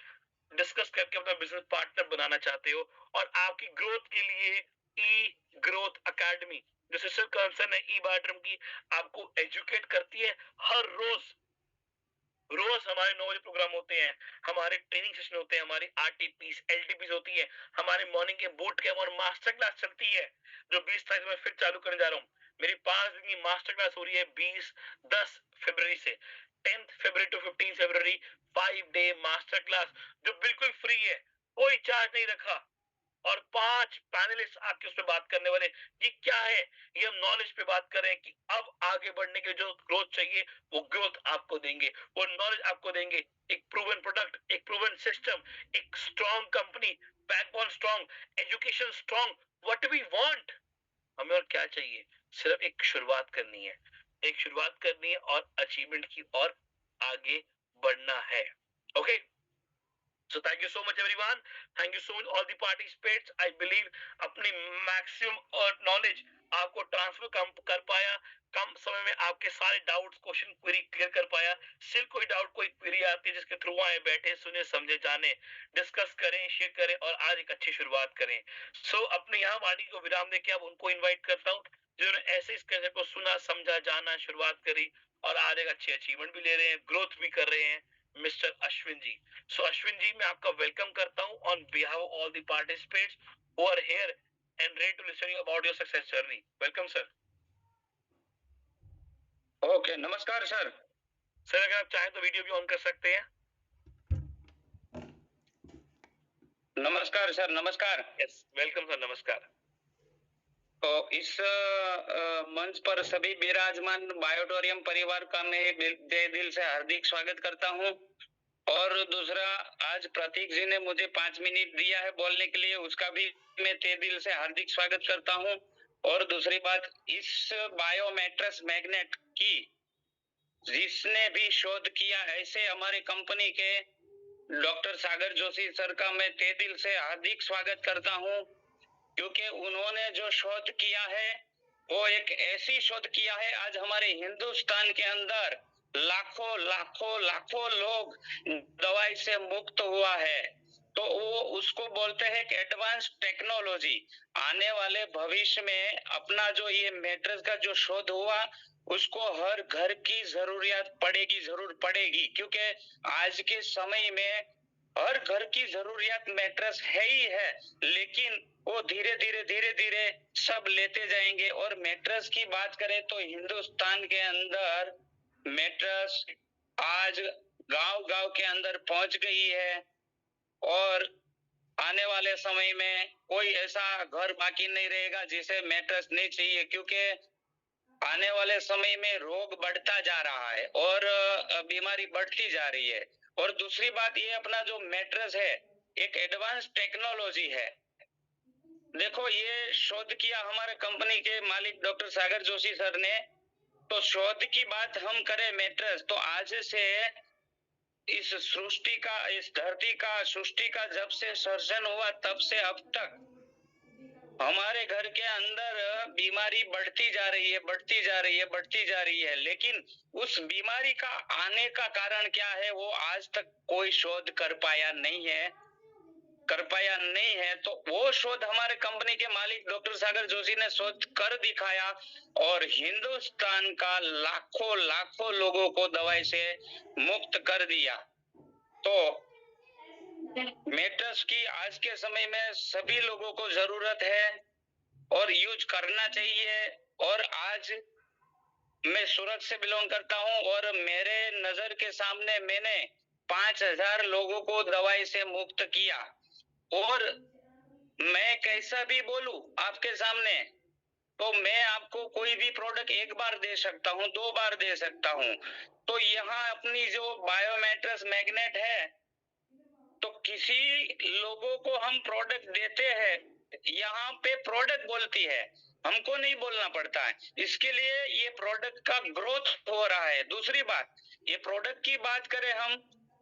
डिस्कस करके अपना बिजनेस पार्टनर बनाना चाहते हो। और आपकी ग्रोथ के लिए ई ग्रोथ अकेडमी, जो सिस्टर कंसर्न है ई बायोड्रम की, आपको एजुकेट करती है। हर रोज रोज हमारे 9 बजे प्रोग्राम होते हैं, हमारे ट्रेनिंग सेशन होते हैं, हमारी आरटीपीस एलटीपीस होती है, हमारे मॉर्निंग के बूट कैंप और मास्टर क्लास चलती है, जो 20 तारीख में फिर चालू करने जा रहा हूँ। मेरी 5 दिन की मास्टर क्लास हो रही है 10 फरवरी से 10 फरवरी टू 15 फरवरी, 5 डे मास्टर क्लास, जो बिल्कुल फ्री है, कोई चार्ज नहीं रखा। और 5 पैनलिस्ट आपके उस पर बात करने वाले। ये क्या है? ये हम नॉलेज पे बात कर रहे हैं कि अब आगे बढ़ने के जो ग्रोथ चाहिए, वो ग्रोथ आपको देंगे, वो नॉलेज आपको देंगे। एक प्रूवन प्रोडक्ट, एक प्रूवन सिस्टम, एक strong company, backbone strong, education strong, what we want. हमें और क्या चाहिए? सिर्फ एक शुरुआत करनी है, एक शुरुआत करनी है और अचीवमेंट की और आगे बढ़ना है। Okay, so thank you so much everyone, thank you so much all the participants। I believe अपनी मैक्सिमम और नॉलेज आपको ट्रांसफर कर पाया, कम समय में आपके सारे डाउट्स क्वेश्चन क्वेरी क्लियर कर पाया। सिर्फ कोई डाउट कोई क्वेरी आती है जिसके थ्रू आए, बैठे सुने समझे जाने, डिस्कस करें, शेयर करें और आज एक अच्छी शुरुआत करें। अपने यहाँ वाणी को विराम देके अब उनको इन्वाइट करता हूँ जिन्होंने ऐसे इस कैसे को सुना समझा जाना शुरुआत करी, और आज एक अच्छी अचीवमेंट भी ले रहे हैं, ग्रोथ भी कर रहे हैं, मिस्टर अश्विन जी। सो अश्विन जी, मैं आपका वेलकम करता हूं on behalf of all the participates who are here and ready to listen about your success journey. Welcome sir. Okay, नमस्कार सर। सर अगर आप चाहें तो वीडियो भी ऑन कर सकते हैं। नमस्कार सर, नमस्कार। यस, वेलकम सर, नमस्कार। तो इस मंच पर सभी विराजमान बायोटोरियम परिवार का मैं तहे दिल से हार्दिक स्वागत करता हूं। और दूसरा, आज प्रतीक जी ने मुझे 5 मिनट दिया है बोलने के लिए, उसका भी मैं तहे दिल से हार्दिक स्वागत करता हूं। और दूसरी बात, इस बायोमेट्रस मैग्नेट की जिसने भी शोध किया, ऐसे हमारे कंपनी के डॉक्टर सागर जोशी सर का मैं तहे दिल से हार्दिक स्वागत करता हूं, क्योंकि उन्होंने जो शोध किया है वो एक ऐसी शोध किया है, आज हमारे हिंदुस्तान के अंदर लाखों लाखों लाखों लोग दवाई से मुक्त हुआ है। तो वो उसको बोलते हैं कि एडवांस टेक्नोलॉजी। आने वाले भविष्य में अपना जो ये मैट्रेस का जो शोध हुआ, उसको हर घर की जरूरत पड़ेगी, जरूर पड़ेगी, क्योंकि आज के समय में हर घर की जरूरियात मैट्रेस है ही है। लेकिन वो धीरे धीरे सब लेते जाएंगे। और मैट्रेस की बात करें तो हिंदुस्तान के अंदर मैट्रेस आज गांव-गांव के अंदर पहुंच गई है। और आने वाले समय में कोई ऐसा घर बाकी नहीं रहेगा जिसे मैट्रेस नहीं चाहिए, क्योंकि आने वाले समय में रोग बढ़ता जा रहा है और बीमारी बढ़ती जा रही है। और दूसरी बात, ये अपना जो मैट्रेस है एक एडवांस टेक्नोलॉजी है। देखो, ये शोध किया हमारे कंपनी के मालिक डॉक्टर सागर जोशी सर ने। तो शोध की बात हम करें मैट्रेस, तो आज से इस सृष्टि का, इस धरती का, सृष्टि का जब से सर्जन हुआ तब से अब तक हमारे घर के अंदर बीमारी बढ़ती जा रही है, बढ़ती जा रही है, बढ़ती जा रही है। लेकिन उस बीमारी का आने का कारण क्या है वो आज तक कोई शोध कर पाया नहीं है, कर पाया नहीं है। तो वो शोध हमारे कंपनी के मालिक डॉक्टर सागर जोशी ने शोध कर दिखाया और हिंदुस्तान का लाखों लाखों लोगों को दवाई से मुक्त कर दिया। तो मैट्रेस की आज के समय में सभी लोगों को जरूरत है और यूज करना चाहिए। और आज मैं सूरत से बिलोंग करता हूं और मेरे नजर के सामने मैंने 5000 लोगों को दवाई से मुक्त किया। और मैं कैसा भी बोलूं आपके सामने, तो मैं आपको कोई भी प्रोडक्ट एक बार दे सकता हूं, 2 बार दे सकता हूं। तो यहाँ अपनी जो बायोमेट्रस मैग्नेट है, तो किसी लोगों को हम प्रोडक्ट देते हैं, यहाँ पे प्रोडक्ट बोलती है, हमको नहीं बोलना पड़ता है। इसके लिए ये प्रोडक्ट का ग्रोथ हो रहा है। दूसरी बात, ये प्रोडक्ट की बात करें हम,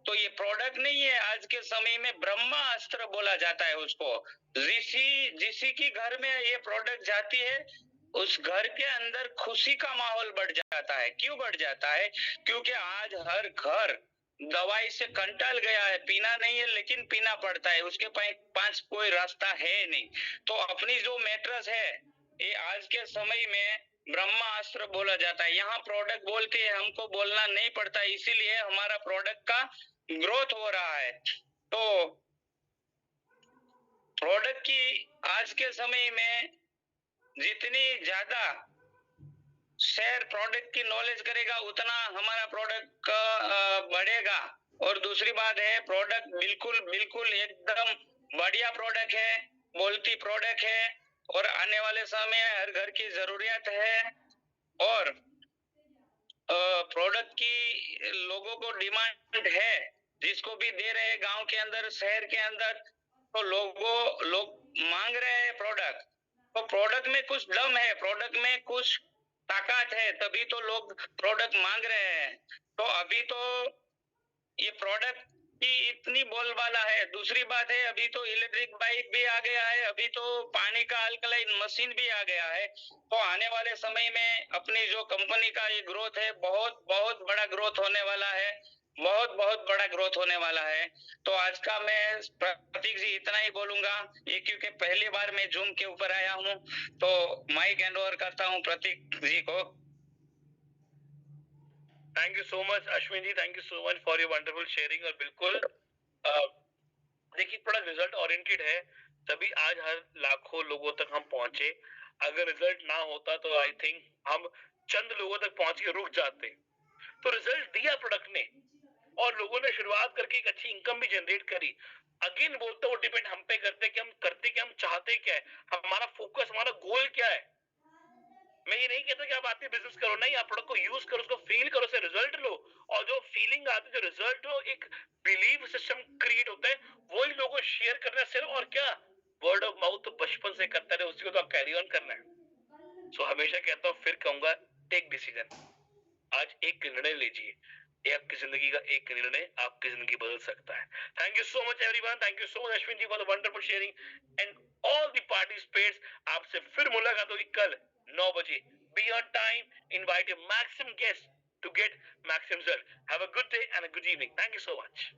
तो ये प्रोडक्ट नहीं है, आज के समय में ब्रह्मास्त्र बोला जाता है उसको। जिसी की घर में ये प्रोडक्ट जाती है, उस घर के अंदर खुशी का माहौल बढ़ जाता है। क्यों बढ़ जाता है? क्योंकि आज हर घर दवाई से कंटाल गया है, पीना नहीं है लेकिन पीना पड़ता है, उसके पास कोई रास्ता है नहीं। तो अपनी जो मैट्रेस है ये आज के समय में ब्रह्मास्त्र बोला जाता है। यहाँ प्रोडक्ट बोलती है, हमको बोलना नहीं पड़ता, इसीलिए हमारा प्रोडक्ट का ग्रोथ हो रहा है। तो प्रोडक्ट की आज के समय में जितनी ज्यादा शेयर प्रोडक्ट की नॉलेज करेगा उतना हमारा प्रोडक्ट बढ़ेगा। और दूसरी बात है, प्रोडक्ट बिल्कुल बिल्कुल एकदम बढ़िया प्रोडक्ट है, बोलती प्रोडक्ट है और आने वाले समय में हर घर की जरूरत है। और प्रोडक्ट की लोगों को डिमांड है, जिसको भी दे रहे हैं गांव के अंदर, शहर के अंदर, तो लोग मांग रहे हैं प्रोडक्ट। तो प्रोडक्ट में कुछ दम है, प्रोडक्ट में कुछ ताकत है, तभी तो लोग प्रोडक्ट मांग रहे हैं। तो अभी तो ये प्रोडक्ट की इतनी बोलबाला है। दूसरी बात है, अभी तो इलेक्ट्रिक बाइक भी आ गया है, अभी तो पानी का अल्कलाइन मशीन भी आ गया है। तो आने वाले समय में अपनी जो कंपनी का ये ग्रोथ है, बहुत बहुत बड़ा ग्रोथ होने वाला है, बहुत बहुत बड़ा ग्रोथ होने वाला है। तो आज का मैं प्रतीक जी इतना ही बोलूंगा, ये क्योंकि पहली बार मैं जूम के ऊपर आया हूँ, तो माइक हैंड ओवर करता हूँ प्रतीक जी को। Thank you so much Ashwin ji, thank you so much for your wonderful sharing. और बिल्कुल देखिए थोड़ा रिजल्ट ओरिएंटेड है, तभी आज हर लाखों लोगों तक हम पहुंचे। अगर रिजल्ट ना होता तो आई थिंक हम चंद लोगों तक पहुंच के रुक जाते। तो रिजल्ट दिया प्रोडक्ट ने, और लोगों ने शुरुआत करके एक अच्छी इनकम भी जनरेट करी। अगेन बोलते वो डिपेंड हम पे करते कि हम करते क्या, हम चाहते क्या है, हमारा फोकस, हमारा गोल क्या है। मैं ये नहीं कहता कि आप आते बिजनेस करो, नहीं, आप प्रोडक्ट को यूज करो, उसको फील करो, उससे रिजल्ट लो। और जो फीलिंग आती है, जो रिजल्ट हो, एक बिलीव सिस्टम क्रिएट होता है, वही लोगों को शेयर करना सिर्फ। और क्या, वर्ड ऑफ माउथ तो बचपन से करता रहे, उसी को तो आप कैरी ऑन करना है। सो हमेशा कहता हूँ, फिर कहूंगा, टेक डिसीजन। आज एक निर्णय लीजिए, ये आपकी जिंदगी का एक निर्णय आपकी जिंदगी बदल सकता है। Thank you so much everyone, thank you so much Ashwin ji for the wonderful sharing and all the participates. आपसे फिर मुलाकात होगी कल 9 बजे। Be on time, invite a maximum guest to get maximum result. Have a good day and a good evening. Thank you so much.